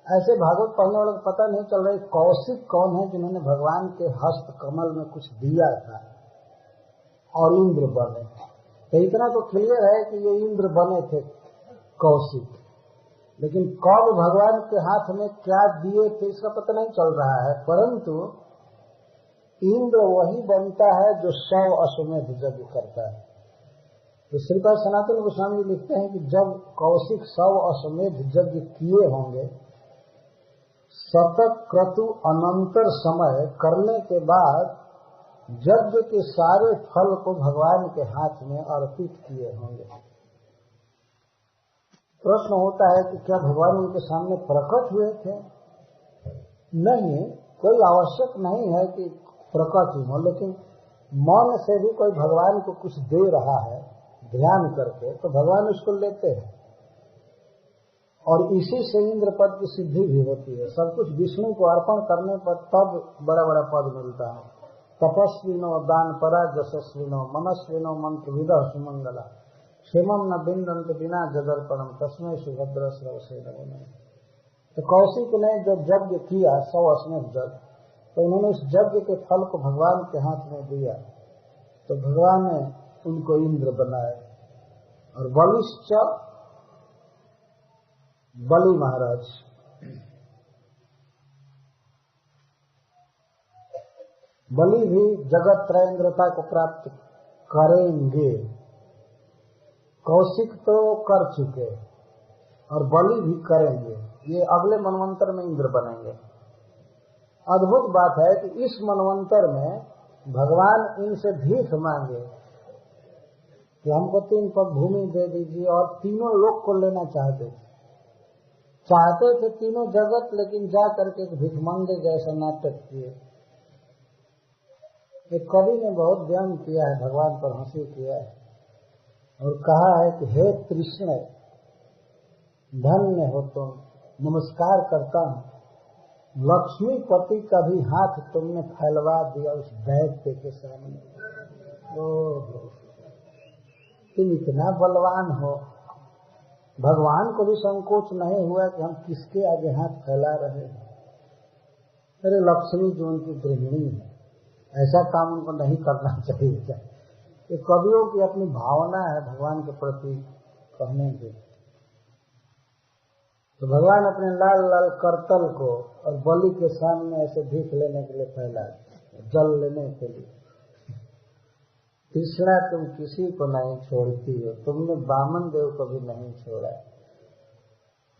ऐसे भागवत पढ़ने वालों को पता नहीं चल रहा है कौशिक कौन है जिन्होंने भगवान के हस्त कमल में कुछ दिया था और इंद्र बने। तो इतना तो क्लियर है कि ये इंद्र बने थे कौशिक, लेकिन कब भगवान के हाथ में क्या दिए थे इसका पता नहीं चल रहा है। परंतु इंद्र वही बनता है जो 100 अश्वमेध यज्ञ करता है। तो श्रीपाद सनातन गोस्वामी लिखते हैं कि जब कौशिक 100 अश्वमेध यज्ञ किए होंगे, शतक क्रतु अनंतर समय करने के बाद यज्ञ के सारे फल को भगवान के हाथ में अर्पित किए होंगे। प्रश्न होता है कि क्या भगवान उनके सामने प्रकट हुए थे? नहीं, कोई आवश्यक नहीं है कि प्रकट ही हो, लेकिन मन से भी कोई भगवान को कुछ दे रहा है ध्यान करके, तो भगवान उसको लेते हैं और इसी से इंद्र पद की सिद्धि भी होती है। सब कुछ विष्णु को अर्पण करने पर तब बड़ा बड़ा पद मिलता है। तपस्विनो दान परा यशस्विनो मनस्विनो मंत्र विदह सुमंगला क्षेमम न बिंदंत बिना जदर्पणम तस्मै सुभद्र श्रवसे नमः। तो कौशिक ने जो यज्ञ किया 100 अश्वमेध यज्ञ, तो उन्होंने उस यज्ञ के फल को भगवान के हाथ में दिया, तो भगवान ने उनको इंद्र बनाए। और बलिश्च बलि महाराज, बलि भी जगत त्रयेंद्रता को प्राप्त करेंगे। कौशिक तो कर चुके और बलि भी करेंगे, ये अगले मनवंतर में इंद्र बनेंगे। अद्भुत बात है कि इस मनवंतर में भगवान इनसे भीख मांगे कि हमको 3 पग भूमि दे दीजिए, और तीनों लोक को लेना चाहते थे तीनों जगत, लेकिन जा करके एक भिखमंगे जैसा नाटक किए। एक कवि ने बहुत व्यंग किया है, भगवान पर हंसी किया है और कहा है कि हे कृष्ण, धन्य हो तुम, नमस्कार करता हूँ, लक्ष्मीपति का भी हाथ तुमने फैलवा दिया उस दैत्य के सामने। तुम इतना बलवान हो, भगवान को भी संकोच नहीं हुआ कि हम किसके आगे हाथ फैला रहे हैं। अरे लक्ष्मी जो उनकी गृहिणी है, ऐसा काम उनको नहीं करना चाहिए। क्या ये कवियों की अपनी भावना है भगवान के प्रति कहने की। तो भगवान अपने लाल लाल करतल को और बलि के सामने ऐसे भीख लेने के लिए फैला, जल लेने के लिए। कृष्णा तुम किसी को नहीं छोड़ती हो, तुमने वामन देव को भी नहीं छोड़ा।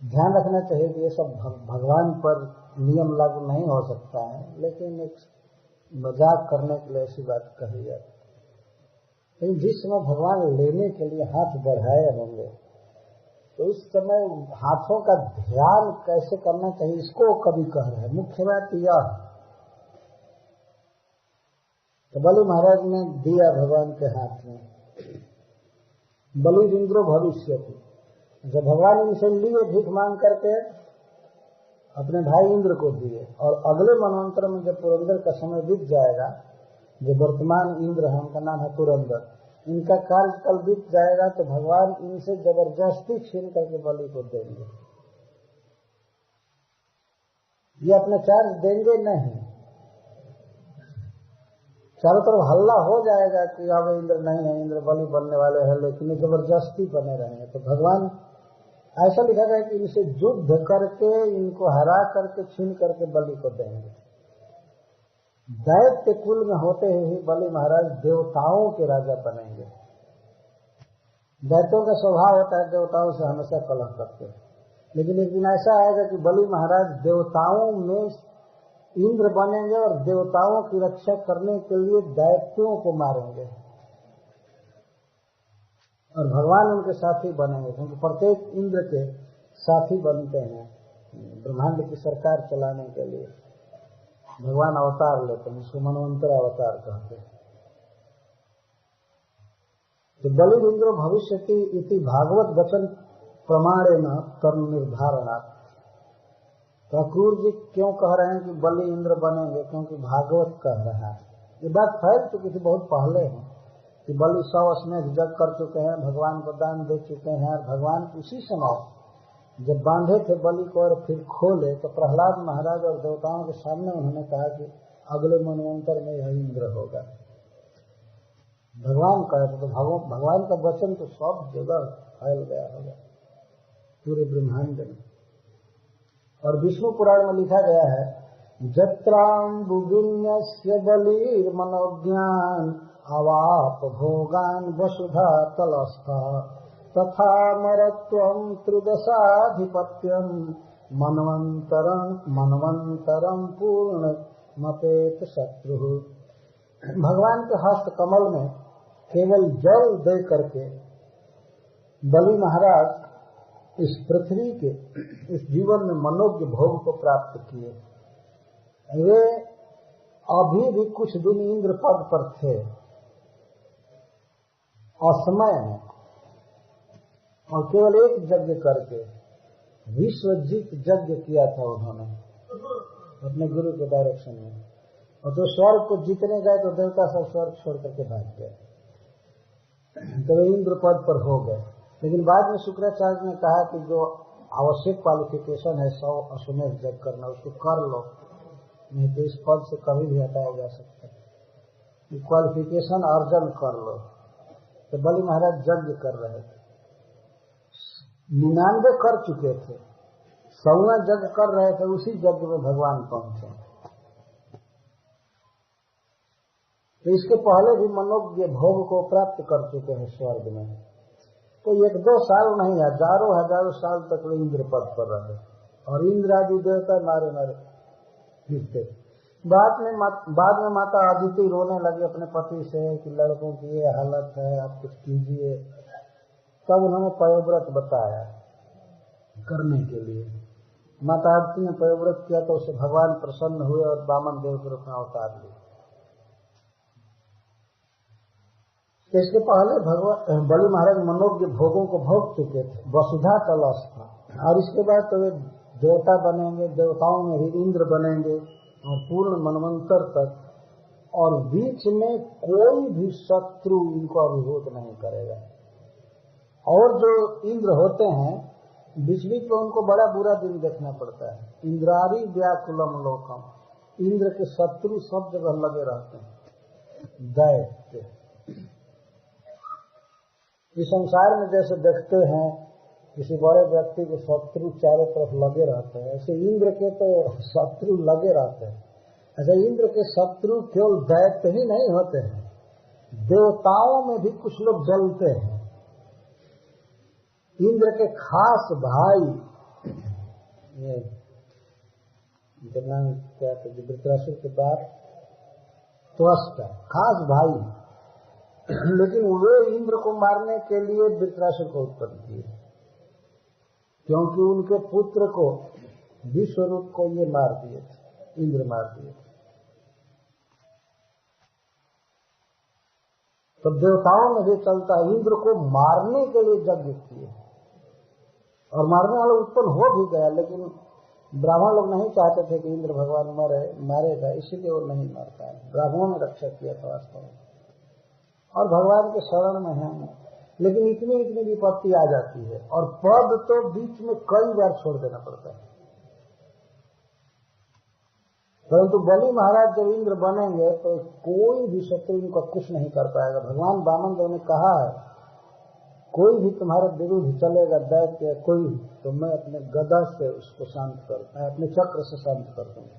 ध्यान रखना चाहिए कि ये सब भगवान पर नियम लागू नहीं हो सकता है, लेकिन एक मजाक करने के लिए ऐसी बात कही जाती है। लेकिन जिस समय भगवान लेने के लिए हाथ बढ़ाए होंगे तो उस समय हाथों का ध्यान कैसे करना चाहिए, इसको कभी कह रहे हैं। मुख्य बात यह, तो बलि महाराज ने दिया भगवान के हाथ में, बलि इंद्रो भविष्य थी। जब भगवान इनसे लिए भीख मांग करके अपने भाई इंद्र को दिए, और अगले मनवंतर में जब पुरंदर का समय बीत जाएगा, जो वर्तमान इंद्र है उनका नाम है पुरंदर, इनका कार्यकाल बीत जाएगा तो भगवान इनसे जबरदस्ती छीन करके बलि को देंगे। ये अपना चार्ज देंगे नहीं, चारों तरफ हल्ला हो जाएगा कि अब इंद्र नहीं है, इंद्र बलि बनने वाले हैं, लेकिन ये जबरदस्ती बने रहेंगे। तो भगवान ऐसा लिखा गया कि इनसे युद्ध करके, इनको हरा करके, छीन करके बलि को देंगे। दैत्य कुल में होते ही बलि महाराज देवताओं के राजा बनेंगे। दैत्यों का स्वभाव होता है देवताओं से हमेशा कलह करते हैं, लेकिन एक दिन ऐसा आएगा कि बलि महाराज देवताओं में इंद्र बनेंगे और देवताओं की रक्षा करने के लिए दैत्यों को मारेंगे, और भगवान उनके साथी बनेंगे, क्योंकि प्रत्येक इंद्र के साथी बनते हैं ब्रह्मांड की सरकार चलाने के लिए। भगवान अवतार लेते हैं, इसको मनवंतर अवतार कहते हैं। तो बलि इंद्रो भविष्यति इति भागवत वचन प्रमाणेन कर्म निर्धारणात्। तो अक्रूर जी क्यों कह रहे हैं कि बलि इंद्र बनेंगे, क्योंकि भागवत कह रहा है। ये बात फैल चुकी थी बहुत पहले है कि बलि 100 अश्वमेध यज्ञ कर चुके हैं, भगवान को दान दे चुके हैं, और भगवान उसी समय जब बांधे थे बलि को और फिर खोले तो प्रहलाद महाराज और देवताओं के सामने उन्होंने कहा कि अगले मनवंतर में यह इंद्र होगा। भगवान कहे तो भगवान का वचन तो सब जगह फैल गया होगा पूरे ब्रह्मांड में। और विष्णु पुराण में लिखा गया है, जत्राम्बुविन्यस्य बलिर्मनोज्ञान अवाप भोगान वसुधा तलस्था तथा मरत्वं त्रिदशाधिपत्यं मनवंतरं पूर्ण मपेत शत्रु। भगवान के हस्त कमल में केवल जल दे करके बलि महाराज इस पृथ्वी के, इस जीवन में मनोज्ञ भोग को प्राप्त किए। वे अभी भी कुछ दिन इंद्र पद पर थे असमय में, और केवल एक यज्ञ करके विश्वजीत यज्ञ किया था उन्होंने अपने गुरु के डायरेक्शन में। और जो स्वर्ग को जीतने गए तो देवता सब स्वर्ग छोड़ करके भाग गए, तो वे इंद्र पद पर हो गए। लेकिन बाद में शुक्राचार्य ने कहा कि जो आवश्यक क्वालिफिकेशन है 100 अश्वमेध यज्ञ करना, उसको कर लो, नहीं तो इस पद से कभी भी हटाया जा सकता है। क्वालिफिकेशन अर्जन कर लो। तो बलि महाराज यज्ञ कर रहे थे, 99 कर चुके थे, 100वां यज्ञ कर रहे थे, उसी यज्ञ में भगवान पहुंचे। तो इसके पहले भी मनोज्ञ भोग को प्राप्त कर चुके हैं स्वर्ग में। तो 1-2 साल नहीं, हजारों साल तक वे इंद्र पद पर रहे, और इंद्र आदि देवता मारे जीतते। बाद में माता अदिति रोने लगी अपने पति से कि लड़कों की ये हालत है, आप कुछ कीजिए। तब उन्होंने पयोव्रत बताया करने के लिए। माता अदिति ने पयोव्रत किया तो उससे भगवान प्रसन्न हुए और वामन देव के रूप में अवतार लिए। तो इसके पहले भगवान बलि महाराज मनोज्ञ भोगों को भोग चुके थे, वसुधा कलश था, और इसके बाद तो वे देवता बनेंगे, देवताओं में भी इंद्र बनेंगे और पूर्ण मनवंतर तक, और बीच में कोई भी शत्रु इनको अभिभूत नहीं करेगा। और जो इंद्र होते हैं बीच बीच में उनको बड़ा बुरा दिन देखना पड़ता है। इंद्रारी व्याकुलम लोकम, इंद्र के शत्रु सब जगह लगे रहते हैं। दैत्य इस संसार में जैसे देखते हैं किसी बड़े व्यक्ति के शत्रु चारों तरफ लगे रहते हैं, ऐसे इंद्र के तो शत्रु लगे रहते हैं। ऐसे इंद्र के शत्रु केवल दैत्य ही नहीं होते हैं, देवताओं में भी कुछ लोग जलते हैं। इंद्र के खास भाई, ये नाम क्या थे, वृत्रासुर के बाद त्वष्टा, खास भाई, लेकिन वे इंद्र को मारने के लिए वृत्रासुर को उत्पन्न किए, क्योंकि उनके पुत्र को विश्वरूप को ये मार दिए थे, इंद्र मार दिए थे। तो देवताओं में भी चलता है, इंद्र को मारने के लिए यज्ञ किए, और मारने वाला उत्पन्न हो भी गया, लेकिन ब्राह्मण लोग नहीं चाहते थे कि इंद्र भगवान मारेगा, इसीलिए वो नहीं मार पाए। ब्राह्मणों ने रक्षा किया था वास्तव में, और भगवान के शरण में है। लेकिन इतनी विपत्ति आ जाती है, और पद तो बीच में कई बार छोड़ देना पड़ता है। परंतु बलि महाराज जब इंद्र बनेंगे तो कोई भी शत्रु इनका कुछ नहीं कर पाएगा। भगवान वामन देव ने कहा है, कोई भी तुम्हारे विरुद्ध चलेगा दैत्य कोई, तो मैं अपने गदा से उसको शांत कर, मैं अपने चक्र से शांत कर दूंगा।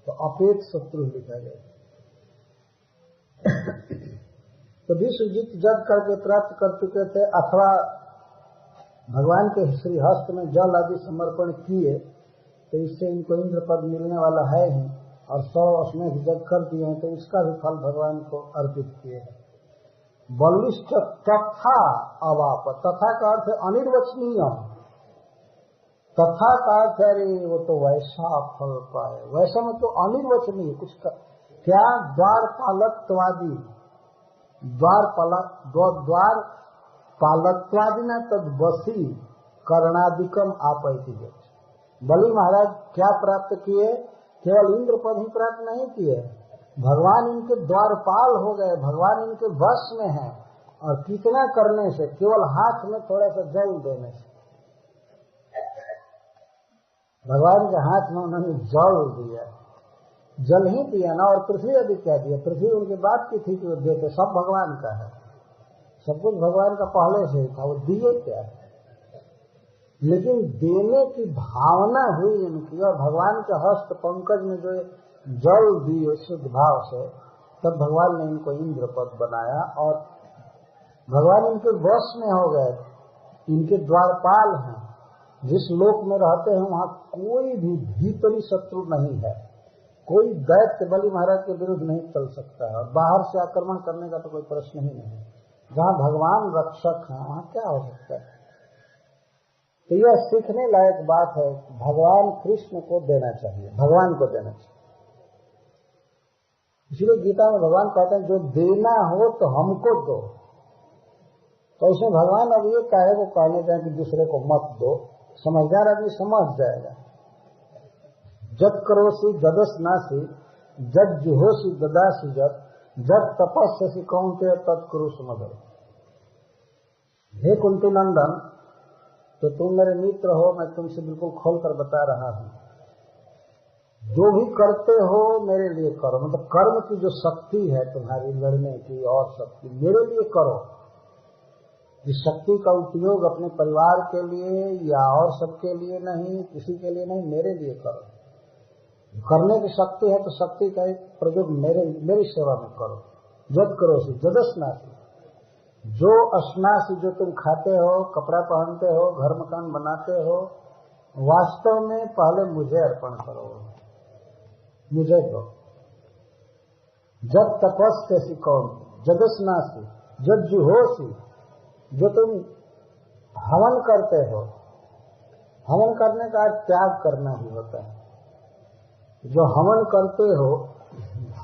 तो अपेत शत्रु लिखा गया। तो विश्वजीत जग करके प्राप्त कर चुके थे, अथवा भगवान के श्री हस्त में जल आदि समर्पण किए, तो इससे इनको इंद्र पद मिलने वाला है ही, और 100 अश्वमेध जग कर दिए हैं, तो इसका भी फल भगवान को अर्पित किए हैं। बलिष्ठ तथा अवाप, तथा का अर्थ है अनिर्वचनीय, तथा का अर्थ है वो तो वैसा फल पाए, वैसा में तो अनिर्वचनीय कुछ क्या, द्वारपालकत्वादि, द्वार पालकत्वादि न तद बसी कर्णादिकम आपैति। बलि महाराज क्या प्राप्त किए, केवल इंद्र पद ही प्राप्त नहीं किए, भगवान इनके द्वारपाल हो गए, भगवान इनके वश में है। और कितना करने से, केवल हाथ में थोड़ा सा जल देने से, भगवान के हाथ में उन्होंने जल दिया, जल ही दिया ना, और पृथ्वी अभी क्या दिया, पृथ्वी उनकी बात की थी कि वो देते, सब भगवान का है, सब कुछ भगवान का पहले से ही था, वो दिए क्या, लेकिन देने की भावना हुई इनकी, और भगवान के हस्त पंकज में जो जल दिए शुद्ध भाव से, तब भगवान ने इनको इंद्र पद बनाया, और भगवान इनके वश में हो गए, इनके द्वारपाल हैं। जिस लोक में रहते हैं वहां कोई भी भीतरी शत्रु नहीं है, कोई दैत्य बलि महाराज के विरुद्ध नहीं चल सकता है, और बाहर से आक्रमण करने का तो कोई प्रश्न ही नहीं। जहां भगवान रक्षक हैं वहां क्या हो सकता है। तो यह सीखने लायक बात है, भगवान कृष्ण को देना चाहिए, भगवान को देना चाहिए। इसलिए गीता में भगवान कहते हैं जो देना हो तो हमको दो। तो उसमें भगवान अब ये कहे वो कहने जाए कि दूसरे को मत दो, समझदार आदमी समझ जाएगा। जब करोसी ददसनासी, जब जुहोसी ददासी, जब तपस्यसी कौनते तत्कुरु समझो। हे कुंती नंदन, तो तुम मेरे मित्र हो, मैं तुमसे बिल्कुल खोलकर बता रहा हूं, जो भी करते हो मेरे लिए करो। मतलब कर्म की जो शक्ति है तुम्हारी लड़ने की और शक्ति, मेरे लिए करो। इस शक्ति का उपयोग अपने परिवार के लिए या और सबके लिए नहीं, किसी के लिए नहीं, मेरे लिए करो। करने की शक्ति है तो शक्ति का एक प्रयोग मेरी सेवा में करो। जब करो सी जदस्नासी, जो अस्नासी, जो तुम खाते हो, कपड़ा पहनते हो, घर मकान बनाते हो, वास्तव में पहले मुझे अर्पण करो, मुझे दो। जब तपस्यसी कौन, जदस्नासी, जब जुहोसी, जो तुम हवन करते हो, हवन करने का त्याग करना ही होता है। जो हवन करते हो,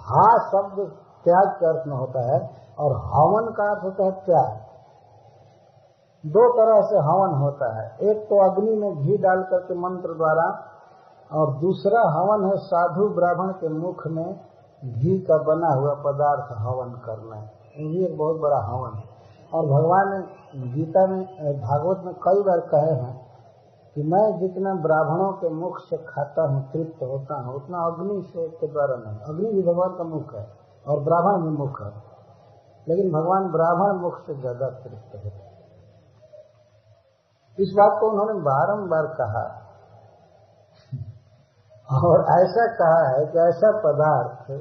हा शब्द त्याग के अर्थ में होता है, और हवन का अर्थ होता है त्याग। दो तरह से हवन होता है, एक तो अग्नि में घी डाल करके मंत्र द्वारा, और दूसरा हवन है साधु ब्राह्मण के मुख में घी का बना हुआ पदार्थ हवन करना है। ये एक बहुत बड़ा हवन है। और भगवान ने गीता में, भागवत में कई बार कहे हैं कि मैं जितना ब्राह्मणों के मुख से खाता हूँ, तृप्त होता हूँ, उतना अग्नि से के द्वारा नहीं। अग्नि भी भगवान का मुख है और ब्राह्मण भी मुख है, लेकिन भगवान ब्राह्मण मुख से ज्यादा तृप्त होते हैं। इस बात को उन्होंने बारंबार कहा, और ऐसा कहा है कि ऐसा पदार्थ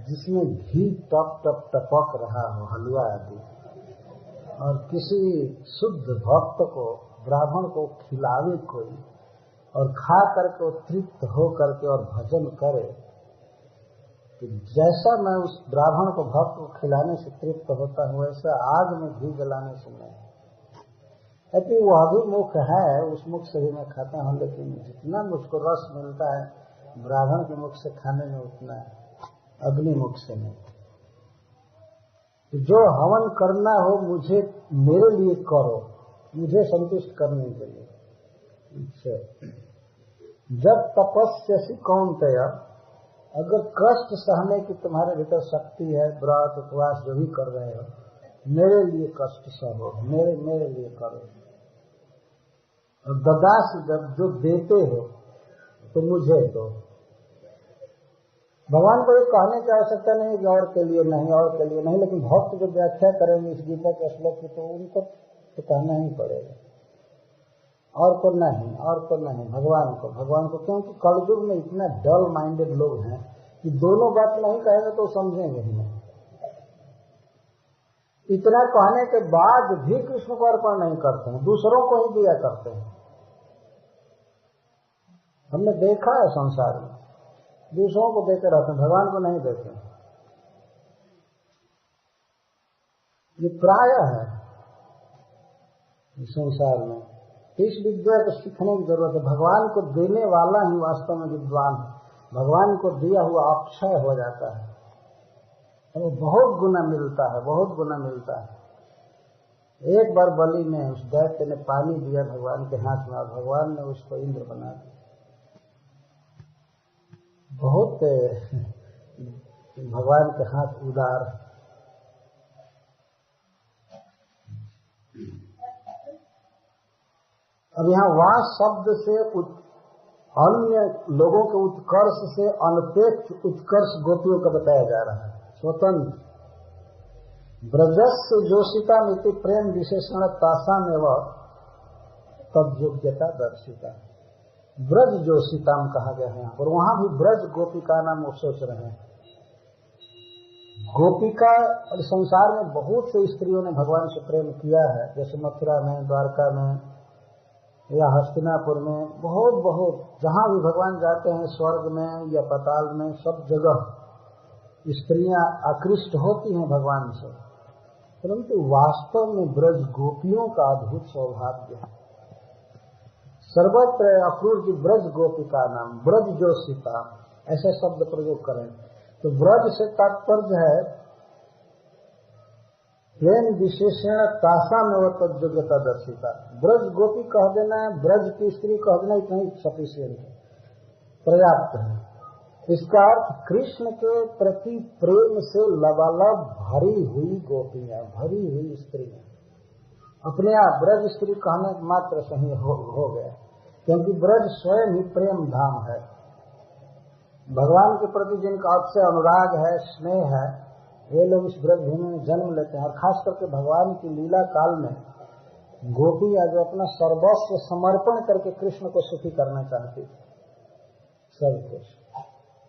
जिसमें घी टप टप टपक रहा हो, हलवा आदि, और किसी शुद्ध भक्त को, ब्राह्मण को खिलावे कोई, और खा करके वो तृप्त हो करके और भजन करे, तो जैसा मैं उस ब्राह्मण को, भक्त को खिलाने से तृप्त होता हूँ, वैसा आग में घी जलाने से नहीं। अति वह भी मुख है, उस मुख से भी मैं खाता हूँ, लेकिन जितना मुझको रस मिलता है ब्राह्मण के मुख से खाने में, उतना अग्नि मुख से नहीं। तो जो हवन करना हो मुझे, मेरे लिए करो, मुझे संतुष्ट करने के लिए। जब तपस्या कौन्तेय, अगर कष्ट सहने की तुम्हारे भीतर शक्ति है, व्रत उपवास जो भी कर रहे हो, मेरे लिए कष्ट सहो, मेरे लिए करो। और ददास, जब जो देते हो तो मुझे दो। भगवान को ये कहने की आवश्यकता नहीं कि और के लिए नहीं, और के लिए नहीं, लेकिन भक्त जो व्याख्या करेंगे इस गीता के श्लोक की, तो उनको तो कहना ही पड़ेगा, और को नहीं, और को नहीं, भगवान को। क्योंकि कलयुग में इतना डल माइंडेड लोग हैं कि दोनों बात नहीं कहेंगे तो समझेंगे ही नहीं। इतना कहने के बाद भी कृष्ण को अर्पण नहीं करते हैं, दूसरों को ही दिया करते हैं। हमने देखा है संसार में, दूसरों को देते रहते हैं, भगवान को नहीं देते। ये प्राय है संसार में। इस विद्या को सीखने की जरूरत है। भगवान को देने वाला ही वास्तव में विद्वान है। भगवान को दिया हुआ अक्षय हो जाता है, तो बहुत गुना मिलता है, बहुत गुना मिलता है। एक बार बलि ने, उस दैत्य ने पानी दिया भगवान के हाथ में, और भगवान ने उसको इंद्र बना दिया। बहुत भगवान के हाथ उदार। अब यहाँ वाह शब्द से अन्य लोगों के उत्कर्ष से अनपेक्ष उत्कर्ष गोपियों का बताया जा रहा है। स्वतंत्र ब्रजस्य जोशिता मिति प्रेम विशेषण तासाम एवं तद योग्यता दर्शिता। ब्रज जोशिताम कहा गया है यहाँ पर। वहां भी ब्रज गोपिका नाम वो सोच रहे हैं। गोपिका, और संसार में बहुत से स्त्रियों ने भगवान से प्रेम किया है, जैसे मथुरा में, द्वारका में या हस्तिनापुर में, बहुत जहां भी भगवान जाते हैं, स्वर्ग में या पाताल में, सब जगह स्त्रियां आकृष्ट होती हैं भगवान से। परंतु वास्तव में ब्रज गोपियों का अद्भुत सौभाग्य है। सर्वत्र अक्रूर जी ब्रज गोपिका नाम, ब्रज जोशिता, ऐसा शब्द प्रयोग करें तो ब्रज से तात्पर्य है प्रेम विशेषण तासा में वो तद्योग्यता दर्शिता। ब्रज गोपी कह देना, ब्रज की स्त्री कह देना, इतना ही सफिशिएंट है, पर्याप्त है। इसका अर्थ कृष्ण के प्रति प्रेम से लबालब भरी हुई गोपियां, भरी हुई स्त्रियां। अपने आप ब्रज स्त्री कहने मात्र सही हो गया, क्योंकि ब्रज स्वयं ही प्रेम धाम है। भगवान के प्रति जिनका अतिशय अनुराग है, स्नेह है, वे लोग इस ब्रज भूमि में जन्म लेते हैं। और खास करके भगवान की लीला काल में गोपियां जो अपना सर्वस्व समर्पण करके कृष्ण को सुखी करना चाहती थी, सब कुछ।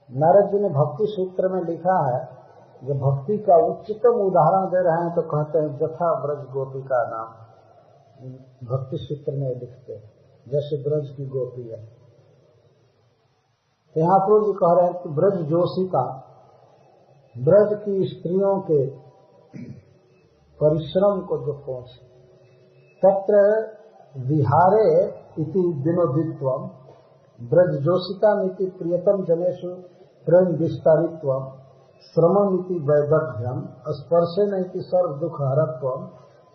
नारद जी ने भक्ति सूत्र में लिखा है, जो भक्ति का उच्चतम उदाहरण दे रहे हैं तो कहते हैं जथा ब्रज गोपी का नाम। भक्ति सूत्र में लिखते हैं जैसे ब्रज की गोपी है। यहाँ पर जी कह रहे हैं कि ब्रज जोशिता, ब्रज की स्त्रियों के परिश्रम को जो पहुंचे, तत्र विहारे इति विनोदित्वम, ब्रज जोशिता मिति प्रियतम जनेषु प्रेम विस्तारित्वम, श्रममिति वैदग्ध्यम स्पर्शेन इति सर्व दुख हरत्वम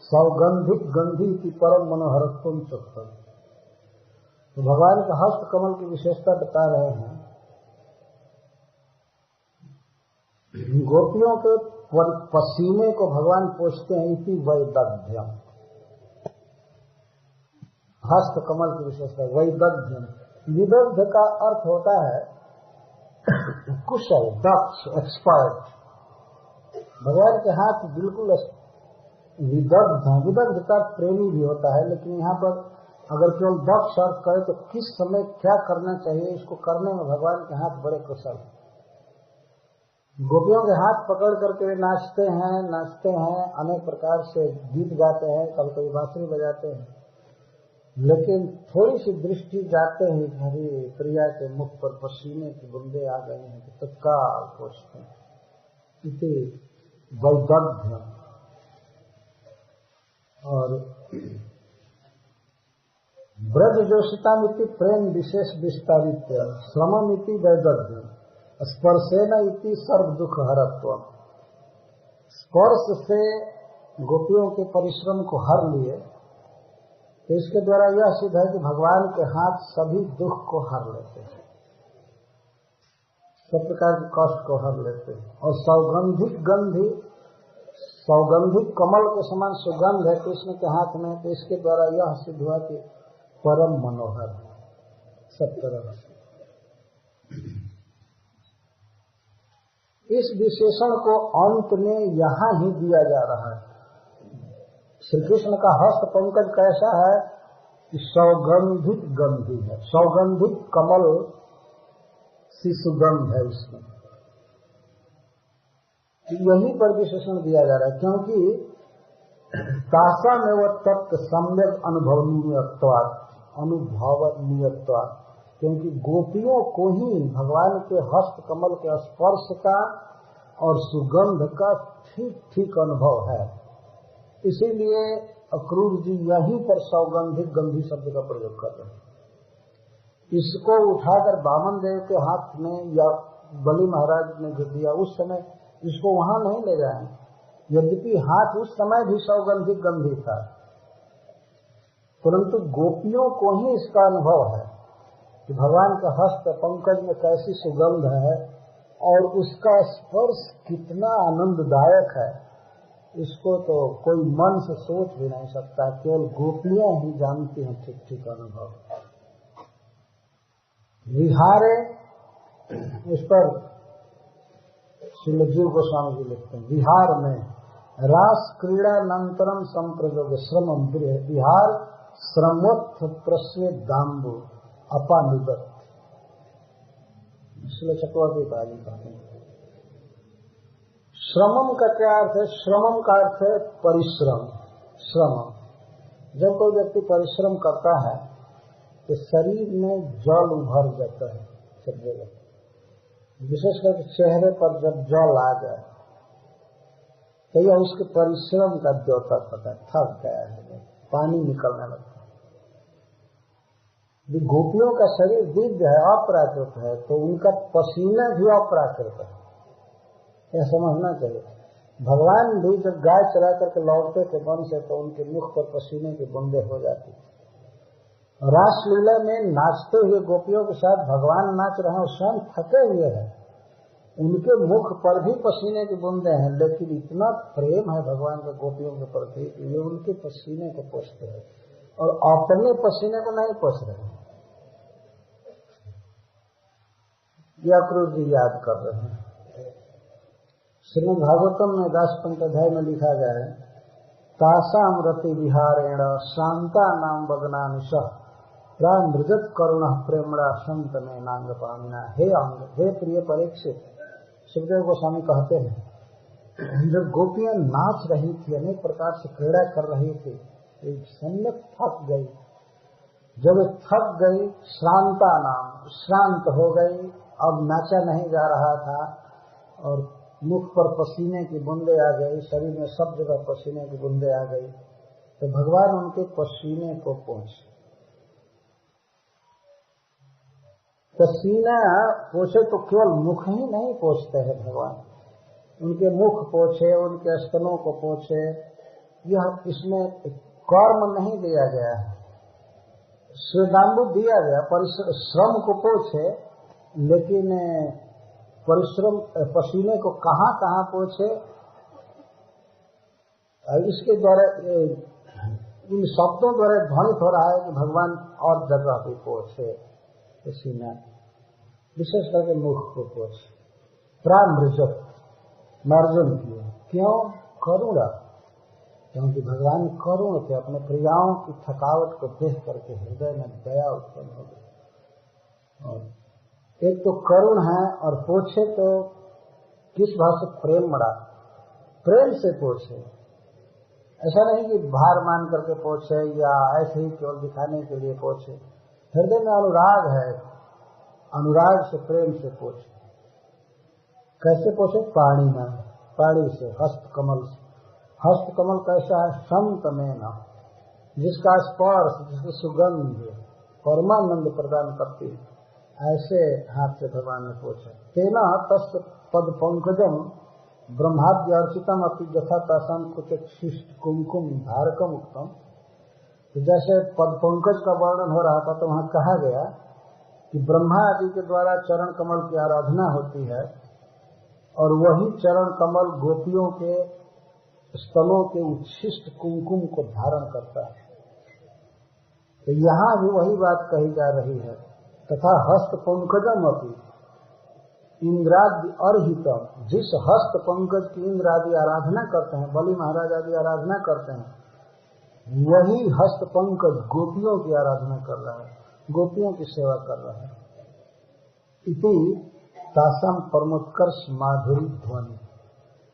सौगंधिक गंधी की परम मनोहरत्वम चुक्तम। तो भगवान के हस्त कमल की विशेषता बता रहे हैं। गोपियों के पसीने को भगवान पोछते हैं, इति वैदग्ध्यम, हस्त कमल की विशेषता वैदग्ध्यम। विदग्ध का अर्थ होता है कुशल, दक्ष, एक्सपर्ट। भगवान के हाथ बिल्कुल विदग्ध हैं। विदग्ध का प्रेमी भी होता है, लेकिन यहाँ पर अगर केवल दक्ष अर्थ करे तो किस समय क्या करना चाहिए इसको करने में भगवान के हाथ बड़े कुशल। गोपियों के हाथ पकड़ करके वे नाचते हैं, अनेक प्रकार से गीत गाते हैं, कभी कभी बांसुरी बजाते हैं, लेकिन थोड़ी सी दृष्टि जाते ही हरी प्रिया के मुख पर पसीने की बूंदे आ गए हैं तो तत्काल पोछते हैं, इति वैदग्ध्य। और ब्रज जोशितामिति प्रेम विशेष विस्तारित श्रममिति वैदग्ध्य स्पर्शेन इति सर्व दुख हरत्व। स्पर्श से गोपियों के परिश्रम को हर लिए, तो इसके द्वारा यह सिद्ध है कि भगवान के हाथ सभी दुख को हर लेते हैं, सब प्रकार के कष्ट को हर लेते हैं। और सौगंधिक कमल के समान सुगंध है कृष्ण के हाथ में, तो इसके द्वारा यह सिद्ध हुआ कि परम मनोहर सब तरह से। इस विशेषण को अंत में यहाँ ही दिया जा रहा है। श्री कृष्ण का हस्त पंकज कैसा है कि सौगंधिक गंधी है, सौगंधिक कमल सी सुगंध है इसमें। यहीं पर विशेषण दिया जा रहा है, क्योंकि तासा में वह तत्व सम्यक अनुभवनीयत्वात्, क्योंकि गोपियों को ही भगवान के हस्त कमल के स्पर्श का और सुगंध का ठीक ठीक अनुभव है। इसीलिए अक्रूर जी यहीं पर सौगंधिक गंधी शब्द का प्रयोग कर रहे हैं। इसको उठाकर वामन देव के हाथ में या बलि महाराज ने जो दिया उस समय इसको वहां नहीं ले जाए, यद्यपि हाथ उस समय भी सौगंधिक गंधी था, परंतु गोपियों को ही इसका अनुभव है कि भगवान का हस्त पंकज में कैसी सुगंध है और उसका स्पर्श कितना आनंददायक है। इसको तो कोई मन से सोच भी नहीं सकता, केवल गोपियां ही जानती हैं ठीक ठीक अनुभव। विहारे, इस पर श्री जीव गोस्वामी जी लिखते हैं, विहार में रास क्रीड़ानंतरम संप्रयोग श्रमम विहार श्रमोत्थ प्रस्वेद दाम्बु अपानुदत। इसलिए चक्रवर्ती काजी कहते हैं। श्रमम का क्या अर्थ है? श्रमम का अर्थ है परिश्रम। श्रमम, जब कोई व्यक्ति परिश्रम करता है तो शरीर में जल उभर जाता है सब जगह, विशेष करके चेहरे पर जब जल आ जाए तो यह उसके परिश्रम का द्योतक होता है, थक गया है, पानी निकलने लगता है। गोपियों का शरीर दिव्य है, अप्राकृत है, तो उनका पसीना भी अप्राकृत है, यह समझना चाहिए। भगवान भी जब गाय चरा करके लौटते थे वन से तो उनके मुख पर पसीने की बूंदे हो जाती थी। रासलीला में नाचते हुए गोपियों के साथ भगवान नाच रहे हैं, स्वयं थके हुए हैं, उनके मुख पर भी पसीने की बूंदे हैं, लेकिन इतना प्रेम है भगवान का गोपियों के प्रति कि वे उनके पसीने को पोंछते हैं और अपने पसीने को नहीं पोंछ रहे। यह अक्रूर जी याद कर रहे हैं। श्रीमद् भागवतम में 10 अध्याय में लिखा गया है, तासाम रति विहारेण शांता नाम वदना निशः प्रामृजत करुण प्रेमणा संत में नांग पामिना। हे अंग, हे प्रिय परीक्षित, सुखदेव गोस्वामी कहते हैं, जब गोपियां नाच रही थी, अनेक प्रकार से क्रीड़ा कर रही थी, एक सम्यक थक गई। जब थक गई, श्रांता नाम, श्रांत हो गई, अब नाचा नहीं जा रहा था और मुख पर पसीने की बूंदे आ गई, शरीर में सब जगह पसीने की बूंदे आ गई, तो भगवान उनके पसीने को पोंछे। पसीना पोंछे तो केवल मुख ही नहीं पोंछते हैं भगवान, उनके मुख पोछे, उनके स्तनों को पोछे, यह इसमें कर्म नहीं दिया गया है। श्वेतांबु दिया गया श्रम को पोछे, लेकिन परिश्रम पसीने को कहाँ कहाँ पोछे, इसके द्वारा इन शब्दों द्वारा ध्वनित हो रहा है कि भगवान और जगह भी पोछे पसीना, विशेष करके मुख को पोछे। प्रामृजत मार्जन किए, क्यों? करुणा, क्योंकि भगवान करुण थे। अपने प्रियाओं की थकावट को देख करके हृदय में दया उत्पन्न हो गई। और एक तो करुण है, और पोछे तो किस भाव से? प्रेम मरा, प्रेम से पोछे। ऐसा नहीं कि भार मान करके पोछे या ऐसे ही केवल दिखाने के लिए पोछे। हृदय में अनुराग है, अनुराग से प्रेम से पोछे। कैसे पोछे? पाणी में, पाणी से, हस्त कमल से। हस्त कमल कैसा है? संत में न, जिसका स्पर्श, जिसकी सुगंध परमानंद प्रदान करती है, ऐसे हाथ से भगवान ने पोछा। तेना तस् पद पंकजम ब्रह्माद्य अर्चितम अपि यथा तासाम कुछ शिष्ट कुमकुम धारकम उत्तम। तो जैसे पद पंकज का वर्णन हो रहा था, तो वहां कहा गया कि ब्रह्मा आदि के द्वारा चरण कमल की आराधना होती है, और वही चरण कमल गोपियों के स्तनों के उच्छिष्ट कुमकुम को धारण करता है। तो यहाँ भी वही बात कही जा रही है। तथा हस्त पंकजम अपि इंद्रादि अर्हितम, जिस हस्त पंकज की इंद्र आदि आराधना करते हैं, बलि महाराज आदि आराधना करते हैं, वही हस्त पंकज गोपियों की आराधना कर रहा है, गोपियों की सेवा कर रहा है। इति तासम परमोत्कर्ष माधुरी ध्वनि,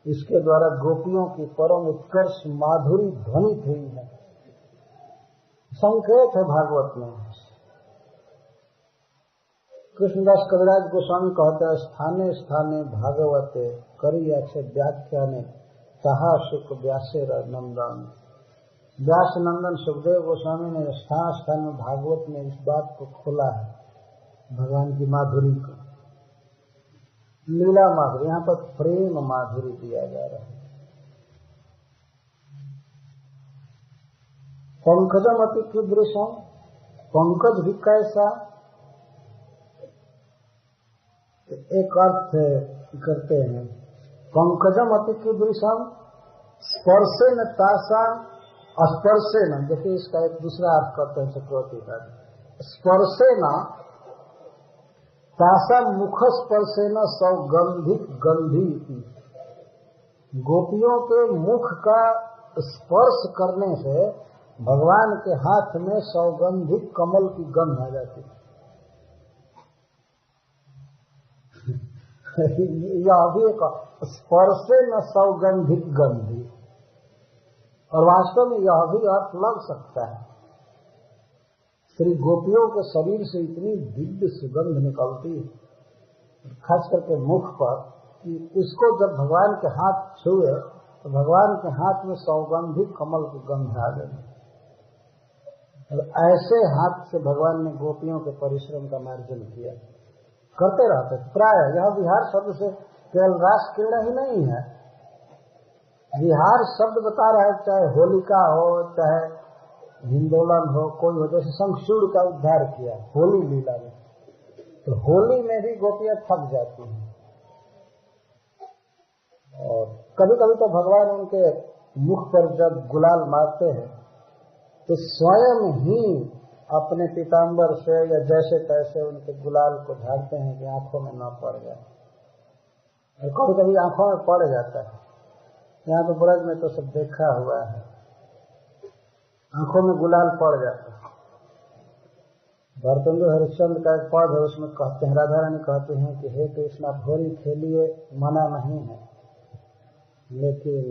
इसके द्वारा गोपियों की परम उत्कर्ष माधुरी ध्वनित हुई है। संकेत है भागवत में। कृष्णदास कविराज गोस्वामी कहते हैं, स्थाने स्थाने भागवते करी अच्छे व्याख्याने कहा सुख व्यासे नंदन। व्यास नंदन सुखदेव गोस्वामी ने स्थान स्थान में भागवत में इस बात को खोला है, भगवान की माधुरी को। लीला माधुरी, यहाँ पर प्रेम माधुरी दिया जा रहा है। पंकजम अति कीदृशम, पंकज भी कैसा? एक अर्थ करते हैं, पंकजम अति कीदृशम स्पर्शे न तासा स्पर्शे न। देखिए इसका एक दूसरा अर्थ करते हैं चक्रवर्ती का, स्पर्शे न तासा मुख स्पर्शे न सौगंधिक गंधी। गोपियों के मुख का स्पर्श करने से भगवान के हाथ में सौगंधिक कमल की गंध आ जाती है। यह भी एक स्पर्शे न सौगंधिक गंधी, और वास्तव में यह भी अर्थ लग सकता है। श्री गोपियों के शरीर से इतनी दिव्य सुगंध निकलती है, खास करके मुख पर, कि उसको जब भगवान के हाथ छुए तो भगवान के हाथ में सौगंधिक कमल की गंध आ गई। और ऐसे हाथ से भगवान ने गोपियों के परिश्रम का मार्जन किया, करते रहते। प्राय यह विहार शब्द से केवल रास क्रीड़ा ही नहीं है, विहार शब्द बता रहा है, चाहे होलिका हो, चाहे हिंदोलन हो, कोई हो। जैसे शंखचूड़ का उद्धार किया होली लीला में, तो होली में भी गोपियां थक जाती हैं। और कभी कभी तो भगवान उनके मुख पर जब गुलाल मारते हैं तो स्वयं ही अपने पीताम्बर से या जैसे तैसे उनके गुलाल को झाड़ते हैं कि आंखों में न पड़ जाए। और कभी कभी आंखों में पड़ जाता है। यहाँ तो ब्रज में तो सब देखा हुआ है, आंखों में गुलाल पड़ जाता है। भरतेंदु हरिश्चंद्र का एक पद है, उसमें कहते हैं, राधा रानी कहते हैं कि हे कृष्णा भोरी खेलिए मना नहीं है, लेकिन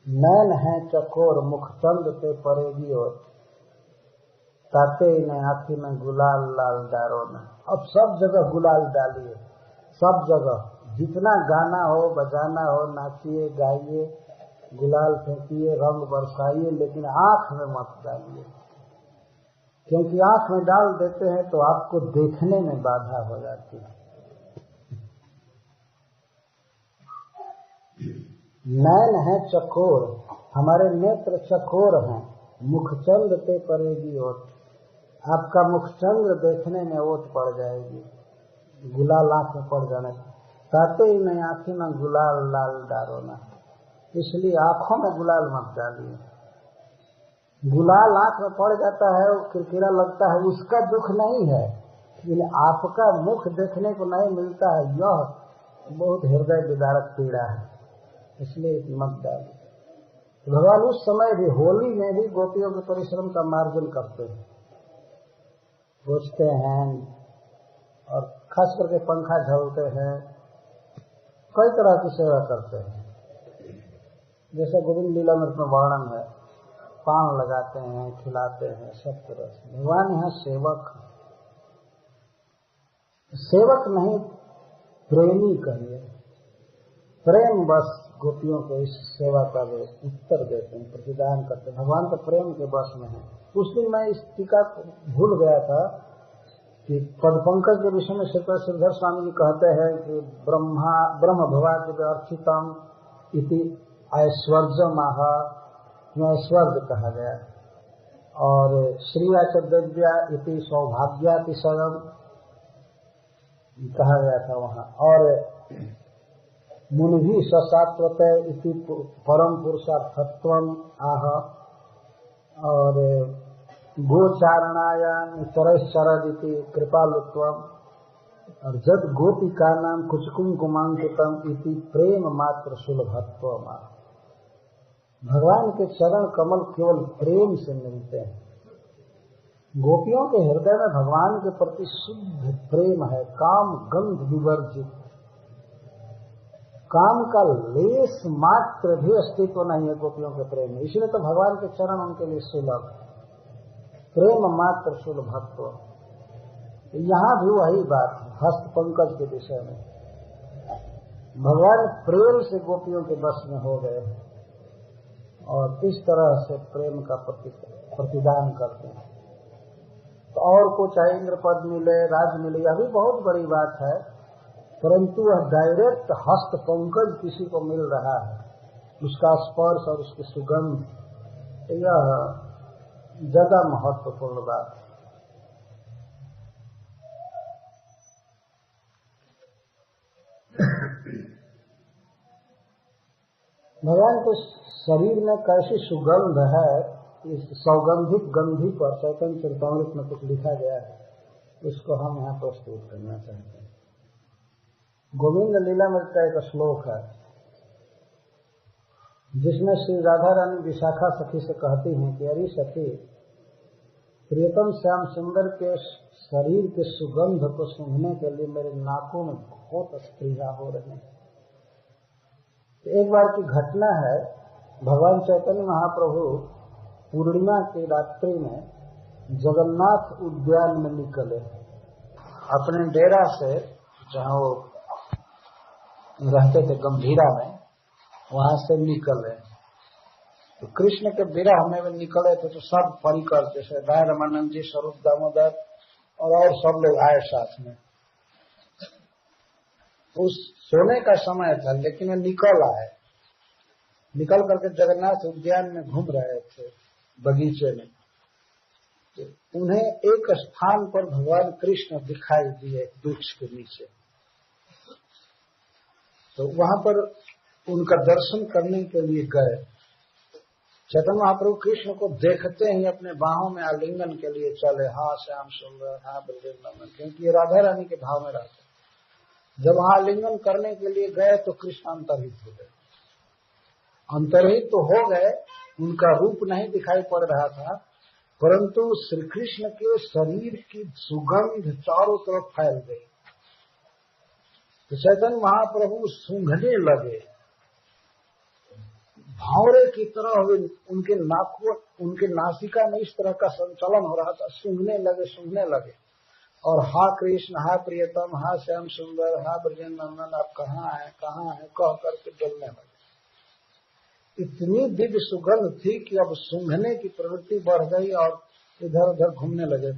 नैन है चकोर मुखचंद पे पड़ेगी और ताते ने आँखी में गुलाल लाल डारो न। अब सब जगह गुलाल डालिए, सब जगह, जितना गाना हो बजाना हो, नाचिए गाइए, गुलाल फेंकिए, रंग बरसाइए, लेकिन आंख में मत डालिए, क्योंकि आंख में डाल देते हैं तो आपको देखने में बाधा हो जाती है। नैन है चकोर, हमारे नेत्र चकोर हैं, मुखचंद्र पे पड़ेगी ओट। आपका मुखचंद्र देखने में ओट पड़ जाएगी, गुलाल आंख में पड़ जाने कहते ही नहीं, आंखें में गुलाल लाल डालो ना, इसलिए आंखों में गुलाल मत डालिए। गुलाल आंख में पड़ जाता है, किरकिरा लगता है, उसका दुख नहीं है, लेकिन आपका मुख देखने को नहीं मिलता है, यह बहुत हृदय विदारक पीड़ा है, इसलिए मत डालिए। भगवान उस समय भी, होली में भी गोपियों के परिश्रम का मार्जन करते हैं, पूछते हैं और खास करके पंखा झलते हैं, कई तरह की सेवा करते हैं। जैसे गोविंद लीला में वर्णन है, पान लगाते हैं, खिलाते हैं, सब तरह से। भगवान यहाँ सेवक, सेवक नहीं प्रेमी कहिए, प्रेम बस गोपियों को इस सेवा का वे उत्तर देते हैं, प्रतिदान करते हैं। भगवान तो प्रेम के बस में है। उस दिन मैं इस टीका भूल गया था कि पदपंकज के विषय में श्रीधर स्वामी जी कहते हैं कि ब्रह्म भवादि व्यर्थितम इति ऐश्वर्यमाह, ऐश्वर्य कहा गया, और श्रीयाच दिव्या इति सौभाग्यातिशयम कहा गया था वहाँ, और मुनि ससात्वत इति परम पुरुषार्थत्वम आह, और गोचारणायाम चरदिति कृपालुत्वम, और जद गोपिका नाम कुचकुंकुमांकितम इति प्रेम मात्र सुलभत्वम। भगवान के चरण कमल केवल प्रेम से मिलते हैं। गोपियों के हृदय में भगवान के प्रति शुद्ध प्रेम है, काम गंध विवर्जित, काम का लेस मात्र भी अस्तित्व नहीं है गोपियों के प्रेम में, इसलिए तो भगवान के चरण उनके लिए सुलभ, प्रेम मात्र सुलभत्व। यहाँ भी वही बात है हस्त पंकज के विषय में, भगवान प्रेम से गोपियों के बस में हो गए और इस तरह से प्रेम का प्रतिदान करते हैं। तो और को चाहे इंद्र पद मिले, राज मिले, यह भी बहुत बड़ी बात है, परंतु वह डायरेक्ट हस्त पंकज किसी को मिल रहा है, उसका स्पर्श और उसकी सुगंध, यह ज्यादा महत्वपूर्ण बात है। भगवान के शरीर में कैसी सुगंध है, इस सौगंधिक गंधी पर चैतन्य चरितामृत में कुछ लिखा गया है, उसको हम यहाँ प्रस्तुत करना चाहते हैं। गोविंद लीलामृत का एक श्लोक है जिसमें श्री राधा रानी विशाखा सखी से कहती हैं कि अरे सखी, प्रियतम श्याम सुंदर के शरीर के सुगंध को सूंघने के लिए मेरे नाकों में बहुत स्प्रिया हो रही है। एक बार की घटना है, भगवान चैतन्य महाप्रभु पूर्णिमा की रात्रि में जगन्नाथ उद्यान में निकले, अपने डेरा से जहाँ वो रहते थे गंभीरा में, वहां से निकले। तो कृष्ण के विरह में वे निकले थे, तो सब परिकर जैसे राय रमानंद जी, स्वरूप दामोदर और सब लोग आए साथ में। उस सोने का समय था, लेकिन वे निकल आए, निकल करके जगन्नाथ उद्यान में घूम रहे थे बगीचे में। तो उन्हें एक स्थान पर भगवान कृष्ण दिखाई दिए वृक्ष के नीचे, तो वहां पर उनका दर्शन करने के लिए गए। चैतन्य महाप्रभु कृष्ण को देखते ही अपने बाहों में आलिंगन के लिए चले, हाँ श्याम सुंदर, हाँ बलदेव, क्योंकि ये राधा रानी के भाव में रहते। जब वहां आलिंगन करने के लिए गए तो कृष्ण अंतर्हित हो गए। अंतर्हित तो हो गए, उनका रूप नहीं दिखाई पड़ रहा था, परंतु श्री कृष्ण के शरीर की सुगंध चारों तरफ फैल गई। तो चैतन्य महाप्रभु सूंघने लगे, भौरे की तरह उनके नाकों, उनके नासिका में इस तरह का संचलन हो रहा था, सूंघने लगे और हा कृष्ण, हा प्रियतम, हा श्याम सुंदर, हा ब्रजेंद्रनंदन, आप कहाँ हैं कह करके डोलने लगे। इतनी दिव्य सुगंध थी कि अब सूंघने की प्रवृत्ति बढ़ गई और इधर उधर घूमने लगे।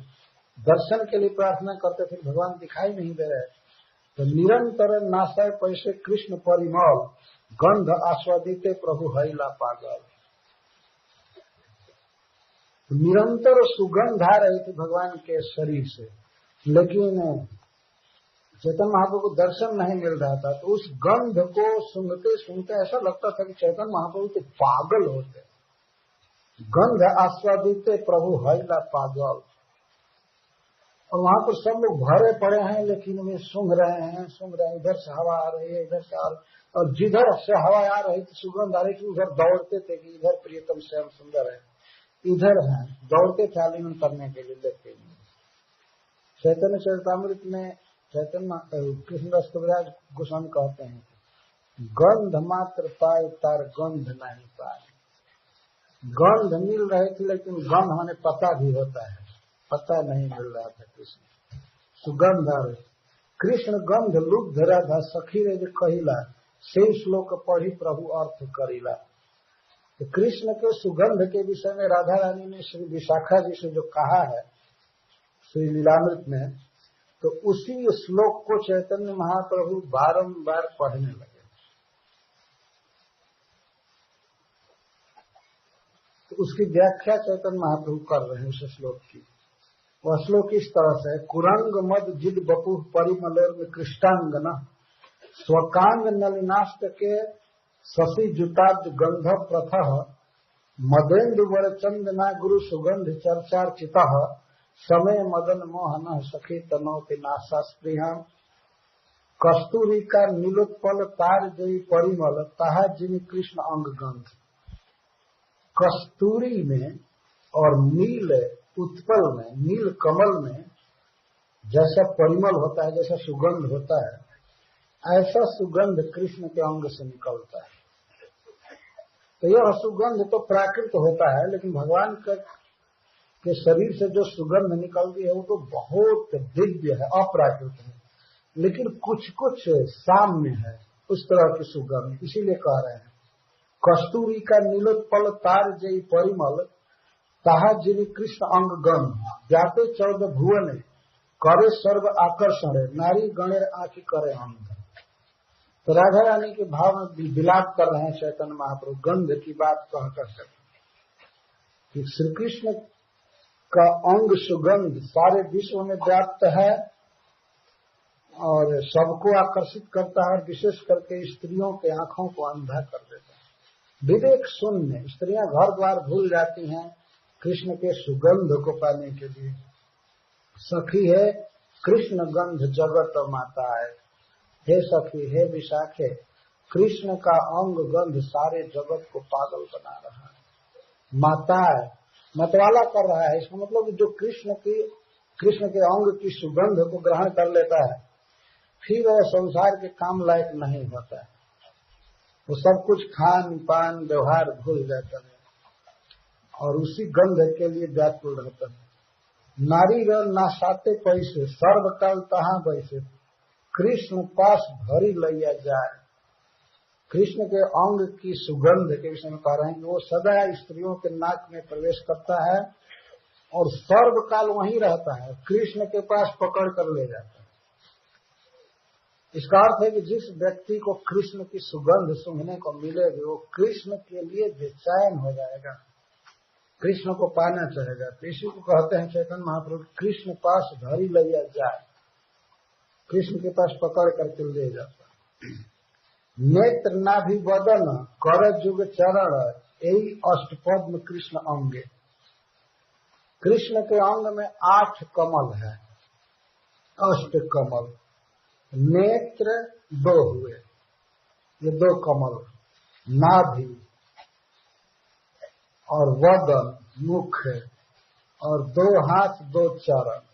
दर्शन के लिए प्रार्थना करते थे, भगवान दिखाई नहीं दे रहे, तो निरंतर नासाय पैसे कृष्ण परिमल गंध आस्वादिते प्रभु हईला पागल। निरंतर सुगंध आ रही थी भगवान के शरीर से, लेकिन चैतन्य महाप्रभु को दर्शन नहीं मिल रहा था। तो उस गंध को सूंघते सूंघते ऐसा लगता था कि चैतन्य महाप्रभु तो पागल होते। गंध आस्वादिते प्रभु हईला पागल। और वहां पर सब लोग भरे पड़े हैं, लेकिन वे सूंघ रहे हैं। इधर से हवा आ रही है, इधर से आ रही, और जिधर से हवा आ रही थी, सुगंध आ रही थी, उधर दौड़ते थे कि इधर प्रियतम श्याम सुंदर है, इधर है, दौड़ते थे आलिंगन करने के लिए। लेते चैतन्य चरितामृत में चैतन्य कृष्णदास कविराज गोस्वामी कहते हैं, गंध मात्र पाए तार गंध नहीं पाए। गंध मिल रहे थे, लेकिन गंध हमें पता भी होता है, पता नहीं मिल रहा था कृष्ण। सुगंध आ रही। कृष्ण गंध लुब्ध राधा सखी रे जो कहिला, से श्लोक पढ़ी प्रभु अर्थ करिला। तो कृष्ण के सुगंध के विषय में राधा रानी ने श्री विशाखा जी से जो कहा है श्री लीलामृत में, तो उसी श्लोक को चैतन्य महाप्रभु बारंबार पढ़ने लगे। तो उसकी व्याख्या चैतन्य महाप्रभु कर रहे हैं उस श्लोक की। वह श्लोक इस तरह से, कुरंग मद जिद बपुः परिमलोर में कृष्टांगना स्वकांग नलिनाष्ट के शशि जुताब्ज गंध प्रथः मदेन्दु वर चंदना गुरु सुगंध चर्चार्चितः समय मदन मोहन सखी तनोति नासा स्पृहा कस्तूरी का नीलोत्पल तार जयी परिमल ताहा जिन कृष्ण अंग गंध। कस्तूरी में और नील उत्पल में, नील कमल में जैसा परिमल होता है, जैसा सुगंध होता है, ऐसा सुगंध कृष्ण के अंग से निकलता है। तो यह सुगंध तो प्राकृत होता है, लेकिन भगवान के शरीर से जो सुगंध निकलती है वो तो बहुत दिव्य है, अप्राकृत है, लेकिन कुछ कुछ साम्य है उस तरह की सुगंध। इसीलिए कह रहे हैं, कस्तूरी का नीलोत्पल तार जयी परिमल ताहा जिन कृष्ण अंग गंध जाते 14 भुवने करे सर्व आकर्षण नारी गणेर आंखी करे अंध। तो राधा रानी के भाव में विलाप कर रहे हैं चैतन्य महाप्रभु गंध की बात कह कर कि श्री कृष्ण का अंग सुगंध सारे विश्व में व्याप्त है और सबको आकर्षित करता है, विशेष करके स्त्रियों के आंखों को अंधा कर देता है। विवेक शून्य स्त्रियां घर द्वार भूल जाती हैं कृष्ण के सुगंध को पाने के लिए। सखी है कृष्ण गंध जगत माता है। हे सखी, हे विशाखे, कृष्ण का अंग गंध सारे जगत को पागल बना रहा है। माता है, मतवाला कर रहा है। इसका मतलब जो कृष्ण के अंग की सुगंध को ग्रहण कर लेता है, फिर वह संसार के काम लायक नहीं होता है। वो सब कुछ खान पान व्यवहार भूल जाता है और उसी गंध के लिए व्याकुल रहता है। नारी व नासाते पैसे सर्वकाल तहाँ बैसे कृष्ण पास भरी लैया जाए। कृष्ण के अंग की सुगंध के विषय में कह रहे हैं कि वो सदा स्त्रियों के नाक में प्रवेश करता है और सर्वकाल वहीं रहता है, कृष्ण के पास पकड़ कर ले जाता है। इसका अर्थ है कि जिस व्यक्ति को कृष्ण की सुगंध सूंघने को मिलेगी वो कृष्ण के लिए बेचैन हो जाएगा, कृष्ण को पाना चाहेगा। तो इसी को कहते हैं चैतन्य महाप्रभु कृष्ण पास धरी लिया जाए, कृष्ण के पास पकड़ करके ले जाता। नेत्र नाभि बदन कर जुग चरण यही अष्टपद्म कृष्ण अंगे। कृष्ण के अंग में 8 कमल है, अष्ट कमल। नेत्र 2 हुए, ये 2 कमल, नाभि और वदन मुख और 2 हाथ 2 चरण।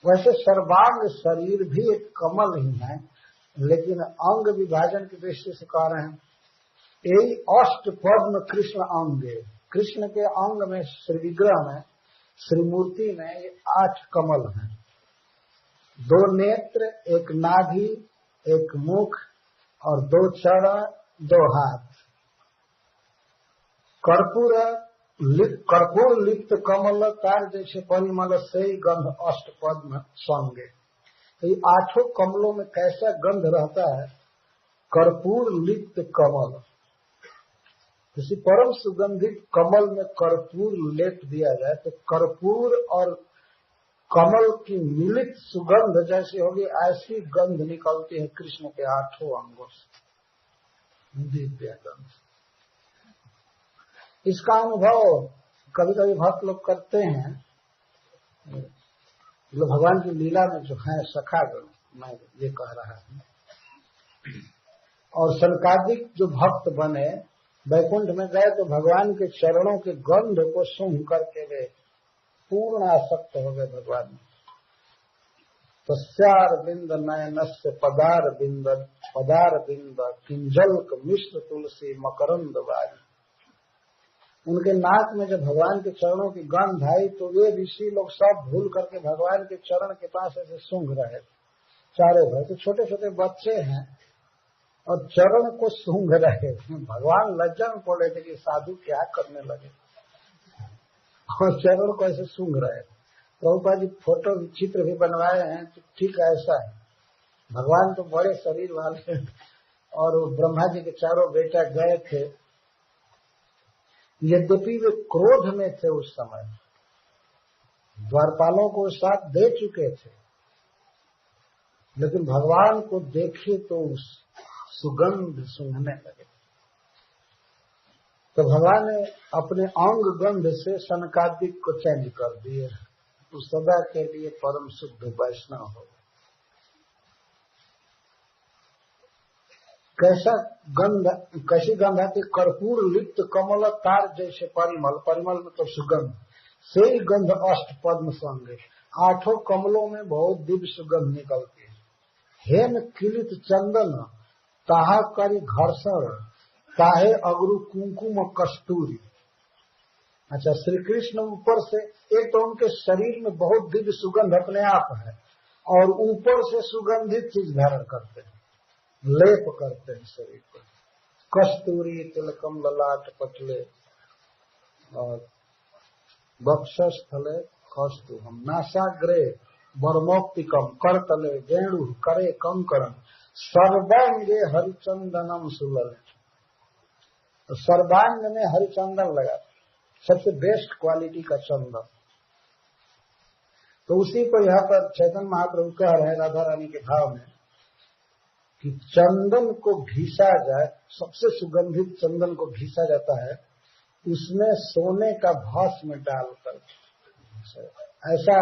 वैसे सर्वांग शरीर भी एक कमल ही है, लेकिन अंग विभाजन की दृष्टि से कह रहे हैं यही अष्ट पद्म कृष्ण अंगे। कृष्ण के अंग में, श्री विग्रह में, श्री मूर्ति में ये 8 कमल हैं। 2 नेत्र, 1 नाभि, 1 मुख और 2 चरण, 2 हाथ। कर्पूर लिप्त कमल तार जैसे परिमल से गंध अष्ट पद्म संगे। तो ये 8 कमलों में कैसा गंध रहता है, कर्पूर लिप्त कमल, किसी परम सुगंधित कमल में कर्पूर लेप दिया जाए तो कर्पूर और कमल की मिलित सुगंध जैसी होगी, ऐसी गंध निकलती है कृष्ण के 8 अंगों से, दिव्य गंध। इसका अनुभव कभी कभी भक्त लोग करते हैं, जो भगवान की लीला में जो है सखागण, मैं ये कह रहा हूं। और सनकादिक जो भक्त बने वैकुंठ में गए तो भगवान के चरणों के गंध को सूंघ करके वे पूर्ण आसक्त हो गए भगवान में। तस्यार बिंद नयनस्य पदार बिंद किंजल्क मिश्र तुलसी मकरंद वारी। उनके नाक में जब भगवान के चरणों की गंध आई तो वे ऋषि लोग सब भूल करके भगवान के चरण के पास ऐसे सूंघ रहे थे। चारों भाई तो छोटे छोटे बच्चे हैं और चरण को सूंघ रहे थे। भगवान लज्जा में पड़ रहे थे कि साधु क्या करने लगे, और चरण को ऐसे सूंघ रहे थे। प्रभुपाद जी फोटो चित्र भी बनवाए हैं, तो ठीक ऐसा है। भगवान तो बड़े शरीर वाले, और ब्रह्मा जी के चारों बेटा गए थे, यद्यपि वे क्रोध में थे उस समय, द्वारपालों को साथ दे चुके थे, लेकिन भगवान को देखे तो उस सुगंध सूंघने लगे। तो भगवान ने अपने अंग गंध से सनकादिक को चेंज कर दिए, तो सदा के लिए परम शुद्ध वैष्णव हो। कैसी गंध आती? कर्पूर लिप्त कमल तार जैसे परिमल, परिमल मतलब सुगंध से ही गंध अष्ट पद्म संगे, 8 कमलों में बहुत दिव्य सुगंध निकलती है। हेम किलित चंदन ताहा करी घर्षण ताहे अगरु कुंकुम कस्तूरी। अच्छा, श्री कृष्ण ऊपर से एक तो उनके शरीर में बहुत दिव्य सुगंध अपने आप है, और ऊपर से सुगंधित चीज धारण करते हैं, लेप करते हैं शरीर पर। कस्तूरी तिलकम ललाट पटले और वक्षस्थले कस्तूरम नासाग्रे वर्मोक्तिकम करतले वेणु करे कंकरम सर्वांगे हरिचंदनम सुलल। तो सर्वांग में हरिचंदन लगा, सबसे बेस्ट क्वालिटी का चंदन। तो उसी को यहाँ पर चैतन्य महाप्रभु कह रहे हैं राधा रानी के भाव में कि चंदन को घिसा जाए, सबसे सुगंधित चंदन को घिसा जाता है, उसमें सोने का भस्म डालकर, ऐसा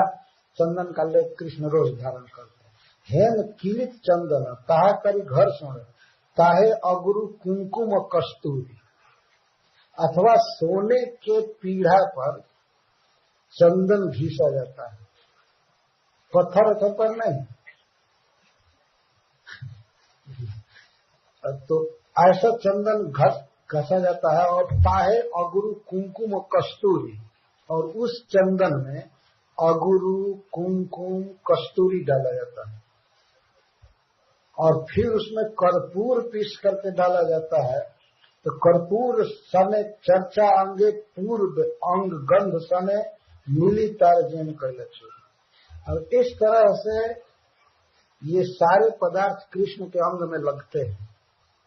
चंदन का लेप कृष्ण रोज धारण करते हैं। हेम किलित चंदन ताहा करी घर्षण ताहे अगुरु कुंकुम कस्तूरी, अथवा सोने के पीढ़ा पर चंदन घिसा जाता है, पत्थर पर नहीं। तो ऐसा चंदन घसा जाता है, और ताहे अगुरु कुंकुम कस्तूरी, और उस चंदन में अगुरु कुंकुम कस्तूरी डाला जाता है, और फिर उसमें कर्पूर पीस करके डाला जाता है। तो कर्पूर सने चर्चा अंगे पूर्व अंग गंध सने मिली तार जैन कैले। और इस तरह से ये सारे पदार्थ कृष्ण के अंग में लगते हैं।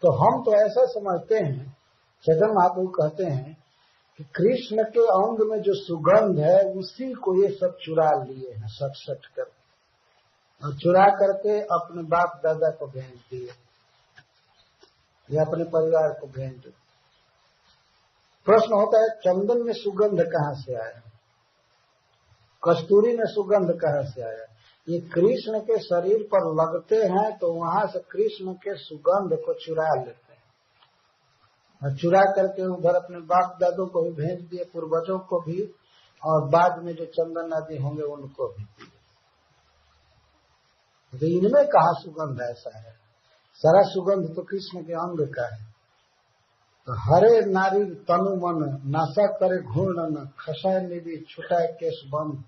तो हम तो ऐसा समझते हैं, चैतन्य महाप्रभु कहते हैं कि कृष्ण के अंग में जो सुगंध है उसी को ये सब चुरा लिए हैं, सट कर, और चुरा करके अपने बाप दादा को भेज दिए या अपने परिवार को भेज दिए। प्रश्न होता है, चंदन में सुगंध कहाँ से आया, कस्तूरी में सुगंध कहाँ से आया? ये कृष्ण के शरीर पर लगते हैं तो वहां से कृष्ण के सुगंध को चुरा लेते हैं, और चुरा करके उधर अपने बाप दादों को भी भेज दिए, पूर्वजों को भी, और बाद में जो चंदन आदि होंगे उनको भी दिए। तो इनमें कहा सुगंध ऐसा है? सारा सुगंध तो कृष्ण के अंग का है। तो हरे नारी तनु मन नासा करे घूर्णन खसाय निधि छुटाए केश बंद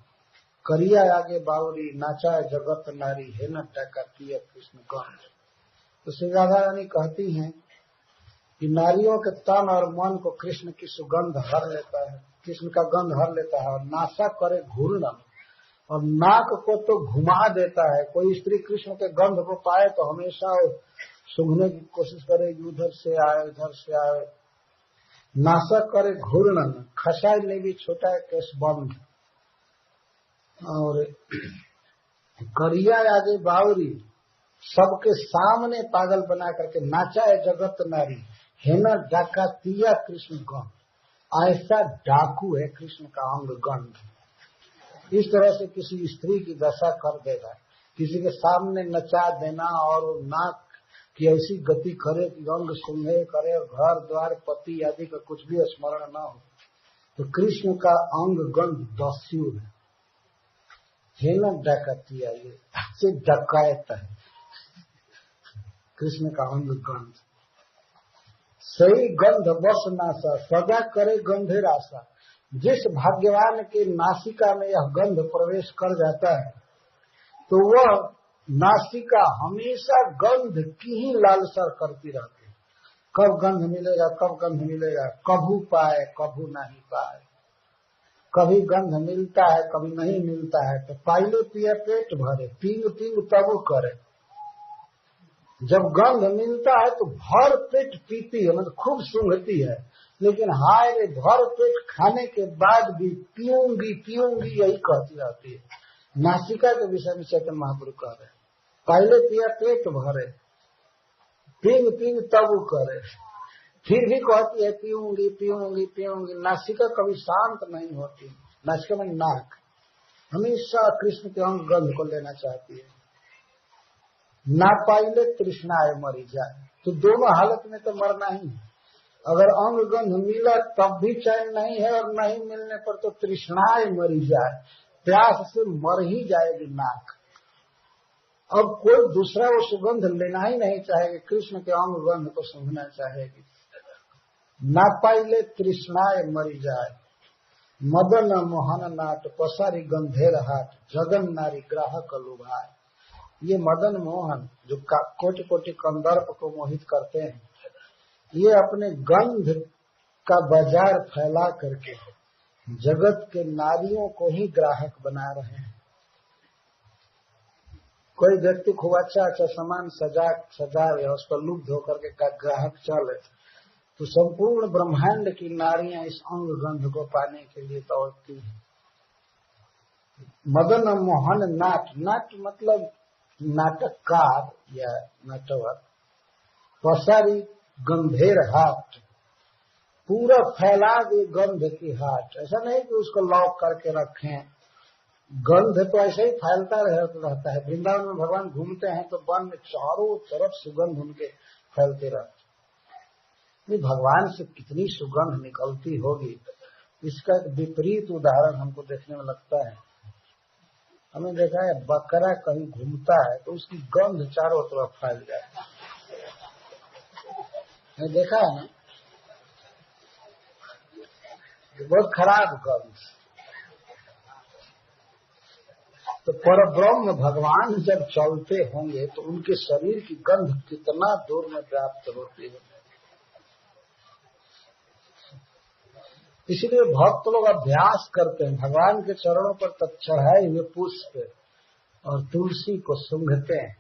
करिया आगे बावरी नाचाए जगत नारी है न टका किया कृष्ण गंध। तो श्री राधा रानी कहती हैं कि नारियों के तन और मन को कृष्ण की सुगंध हर लेता है, कृष्ण का गंध हर लेता है, और नासा करे घूर्णन, और नाक को तो घुमा देता है। कोई स्त्री कृष्ण के गंध को पाए तो हमेशा सूंघने की कोशिश करेगी, उधर से आए उधर से आए, नाशक करे घूर्णन, खसाई लेगी छोटा केस बंद, और करिया आगे बावरी, सबके सामने पागल बना करके नाचा है जगत नारी, है न डाकातिया कृष्ण गंध, ऐसा डाकू है कृष्ण का अंग गंध। इस तरह से किसी स्त्री की दशा कर देगा, किसी के सामने नचा देना और नाक की ऐसी गति करे कि अंग सूंघे करे और घर द्वार पति आदि का कुछ भी स्मरण न हो। तो कृष्ण का अंग गंध दस्यु है न डाकातिया, ये डकायत है कृष्ण का अंग गंध। सही गंध बस नासा, सदा करे गंधे रासा। जिस भाग्यवान के नासिका में यह गंध प्रवेश कर जाता है तो वह नासिका हमेशा गंध की ही लालसा करती रहती है। कब गंध मिलेगा, कब गंध मिलेगा, कभू पाए कभू नहीं पाए। कभी गंध मिलता है कभी नहीं मिलता है, तो पाइले पिए पेट भरे, पींग पींग तब करे। जब गंध मिलता है तो भर पेट पीती है, मतलब खूब सूंघती है, लेकिन हाय रे भर पेट खाने के बाद भी पीऊंगी पीऊंगी यही कहती रहती है। नासिका के विषय में चैतन्य महाप्रभु कह रहे हैं, पहले पिया पेट भरे, पींग पींग तब करे, फिर भी कहती है पीऊंगी पीऊंगी पीऊंगी। नासिका कभी शांत नहीं होती, नासिका में नाक हमेशा कृष्ण के अंग गंध को लेना चाहती है। ना पाइले तृष्णाए मरी जाए, तो दोनों हालत में तो मरना ही है। अगर अंग गंध मिला तब भी चैन नहीं है, और नहीं मिलने पर तो तृष्णाए मरी जाए, प्यास से मर ही जाएगी नाक। अब कोई दूसरा वो सुगंध लेना ही नहीं चाहेगी, कृष्ण के अंग गंध को सूंघना चाहेगी। ना पाइले तृष्णाए मरी जाए, मदन मोहन नाट पसारी गंधेर हाट, जगन नारी ग्राहक लुभाए। ये मदन मोहन जो कोटि कोटि कंदर्प को मोहित करते हैं, ये अपने गंध का बाजार फैला करके जगत के नारियों को ही ग्राहक बना रहे हैं। कोई व्यक्ति खूब अच्छा अच्छा सामान सजाए उस पर लुब्ध होकर के ग्राहक चले, तो संपूर्ण ब्रह्मांड की नारियां इस अंग गंध को पाने के लिए दौड़ती हैं। मदन मोहन नाट, नाट मतलब नाटककार या नटवर, पसारी गंधेर हाट, पूरा फैला दे गंध की हाट। ऐसा नहीं कि उसको लॉक करके रखें, गंध तो ऐसे ही फैलता रहता है। वृंदावन में भगवान घूमते हैं तो वन में चारों तरफ सुगंध उनके फैलते रहते। ये भगवान से कितनी सुगंध निकलती होगी, इसका एक विपरीत उदाहरण हमको देखने में लगता है। हमने देखा है बकरा कहीं घूमता है तो उसकी गंध चारों तरफ फैल जाती है, देखा है ना, बहुत खराब गंध। तो परब्रह्म भगवान जब चलते होंगे तो उनके शरीर की गंध कितना दूर में व्याप्त होती है। इसलिए भक्त लोग अभ्यास करते हैं, भगवान के चरणों पर चढ़ाए हुए पुष्प और तुलसी को सूंघते हैं।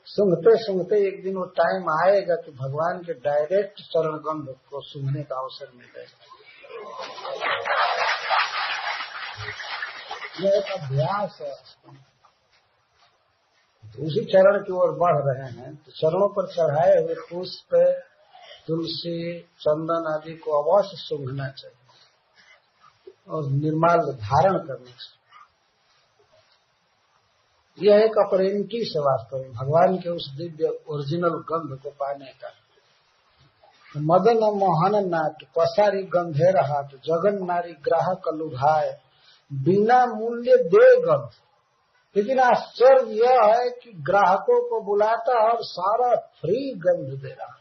सूंघते सूंघते एक दिन वो टाइम आएगा कि भगवान के डायरेक्ट चरण गंध को सूंघने का अवसर मिलेगा। यह एक अभ्यास है। तो उसी चरण की ओर बढ़ रहे हैं, तो चरणों पर चढ़ाए हुए पुष्प, तुलसी, चंदन आदि को अवश्य सूंघना चाहिए और निर्माल धारण करना चाहिए। यह एक अपॉर्चुनिटी से वास्तव में भगवान के उस दिव्य ओरिजिनल गंध को पाने का। मदन मोहन नाट पसारी गंधेर हाट, जगन नारी ग्राहक लुभाए, बिना मूल्य दे गंध। लेकिन आश्चर्य यह है कि ग्राहकों को बुलाता और सारा फ्री गंध दे रहा,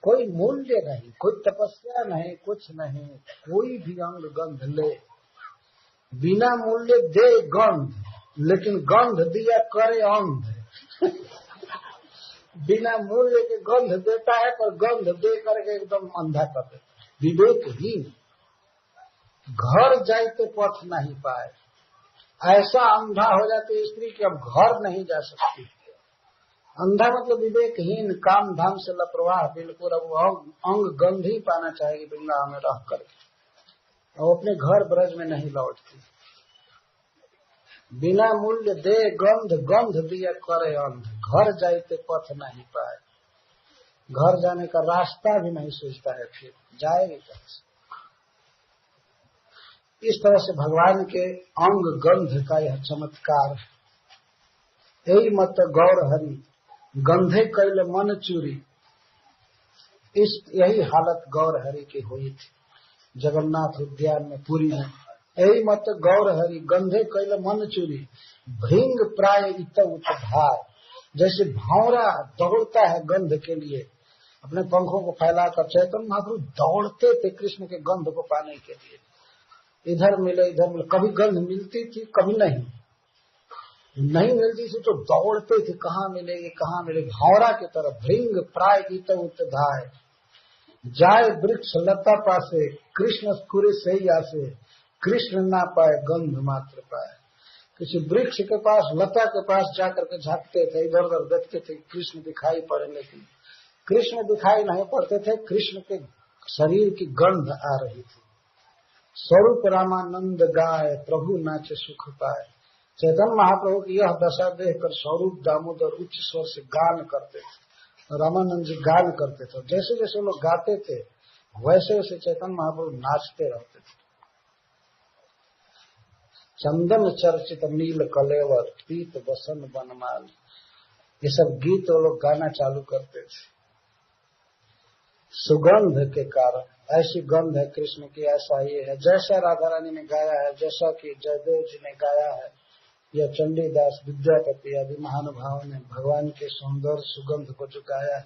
कोई मूल्य नहीं, कोई तपस्या नहीं, कुछ नहीं, कोई भी अंग गंध ले, बिना मूल्य दे गंध, लेकिन गंध दिया करे अंध। बिना मूल्य के गंध देता है पर गंध दे करके एकदम अंधा कर देता। विवेकहीन, घर जाते पथ नहीं पाए, ऐसा अंधा हो जाती स्त्री कि अब घर नहीं जा सकती। अंधा मतलब विवेकहीन, काम धाम से लापरवाह, बिल्कुल अब अंग गंध ही पाना चाहेगी वृंदावन में रह करके, और अपने घर ब्रज में नहीं लौटती। बिना मूल्य दे गंध, गंध दिया करे अंध, घर जाते पथ नहीं पाए, घर जाने का रास्ता भी नहीं सोचता है, फिर जाएगी कैसे। इस तरह से भगवान के अंग गंध का यह चमत्कार है। यही मत गौर हरि गंधे कैल मन चूरी, इस यही हालत गौर हरि की हुई थी जगन्नाथ उद्यान में, पुरी में। यही मत गौर हरि गंधे कैल मन चूरी, भृंग प्राय इत उत भार, जैसे भौरा दौड़ता है गंध के लिए, अपने पंखों को फैलाकर चैतन्य महाप्रभु दौड़ते थे कृष्ण के गंध को पाने के लिए। इधर मिले इधर मिले, कभी गंध मिलती थी कभी नहीं मिलती थी तो दौड़ते थे, कहाँ मिलेगी कहाँ मिलेगी, भौरा की तरह। भृंग प्राय इत उत धाय, जाए वृक्ष लता पासे, कृष्ण स्फुरे से ही आसे, कृष्ण ना पाए गंध मात्र पाए। किसी वृक्ष के पास, लता के पास जाकर के झांकते थे, इधर उधर देखते थे, कृष्ण दिखाई पड़े, लेकिन कृष्ण दिखाई नहीं पड़ते थे, कृष्ण के शरीर की गंध आ रही थी। स्वरूप रामानंद गाय, प्रभु नाचे सुख पाए। चैतन्य महाप्रभु की यह दशा देखकर स्वरूप दामोदर उच्च स्वर से गान करते थे, रामानंद जी गान करते थे। जैसे जैसे लोग गाते थे वैसे वैसे चैतन्य महाप्रभु नाचते रहते थे। चंदन चर्चित नील कलेवर, पीत बसन बनमाल, ये सब गीत वो लोग गाना चालू करते थे। सुगंध के कारण, ऐसी गंध है कृष्ण की, ऐसा ये है, जैसा राधा रानी ने गाया है, जैसा कि जयदेव जी ने गाया है, या चंडीदास विद्यापति आदि महानुभावों ने भगवान के सौंदर्य सुगंध को जो गाया है,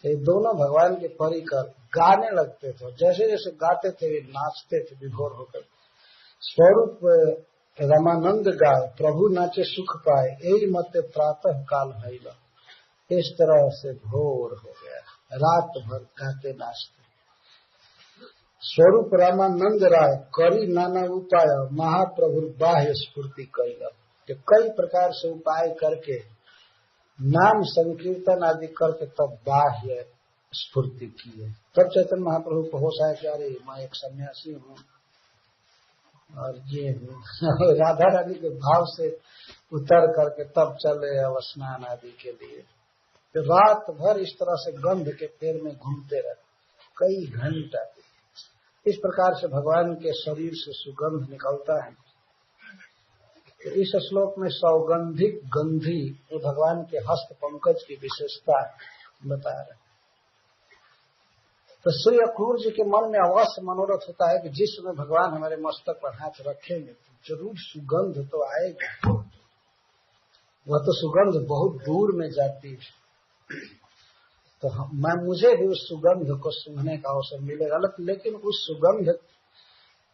ये दोनों भगवान के परिकर गाने लगते थे। जैसे जैसे गाते थे वे नाचते थे विभोर होकर। स्वरूप रामानंद गाय, प्रभु नाचे सुख पाए, यही मत प्रातः काल भैला। इस तरह से भोर हो गया, रात भर गाते नाचते। स्वरूप रामानंद राय, करी नाना उपाय, महाप्रभु बाह्य स्फूर्ति कैला। तो कई प्रकार से उपाय करके, नाम संकीर्तन आदि करके तब बाह्य स्फूर्ति किए। तब चैतन्य महाप्रभु को होश आया कि अरे मैं एक सन्यासी हूँ और ये हूँ। राधा रानी के भाव से उतर करके तब चले अब स्नान आदि के लिए। तो रात भर इस तरह से गंध के फेर में घूमते रहे, कई घंटा। इस प्रकार से भगवान के शरीर से सुगंध निकलता है। तो इस श्लोक में सौगंधिक गंधी, ये भगवान के हस्त पंकज की विशेषता बता रहे। तो श्री अक्रूर जी के मन में अवश्य मनोरथ होता है कि जिस समय भगवान हमारे मस्तक पर हाथ रखेंगे तो जरूर सुगंध तो आएगी। वह तो सुगंध बहुत दूर में जाती है, तो मुझे भी उस सुगंध को सूंघने का अवसर मिलेगा। लेकिन उस सुगंध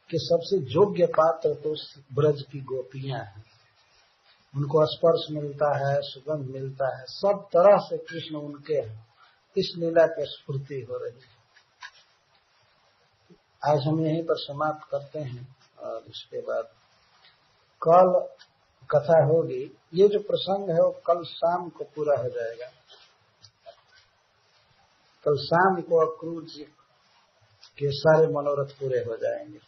के सबसे योग्य पात्र तो उस ब्रज की गोपियां हैं, उनको स्पर्श मिलता है, सुगंध मिलता है, सब तरह से कृष्ण उनके हैं। इस लीला की स्फूर्ति हो रही है। आज हम यहीं पर समाप्त करते हैं और इसके बाद कल कथा होगी। ये जो प्रसंग है वो कल शाम को पूरा हो जाएगा। कल शाम को अक्रूर जी के सारे मनोरथ पूरे हो जाएंगे।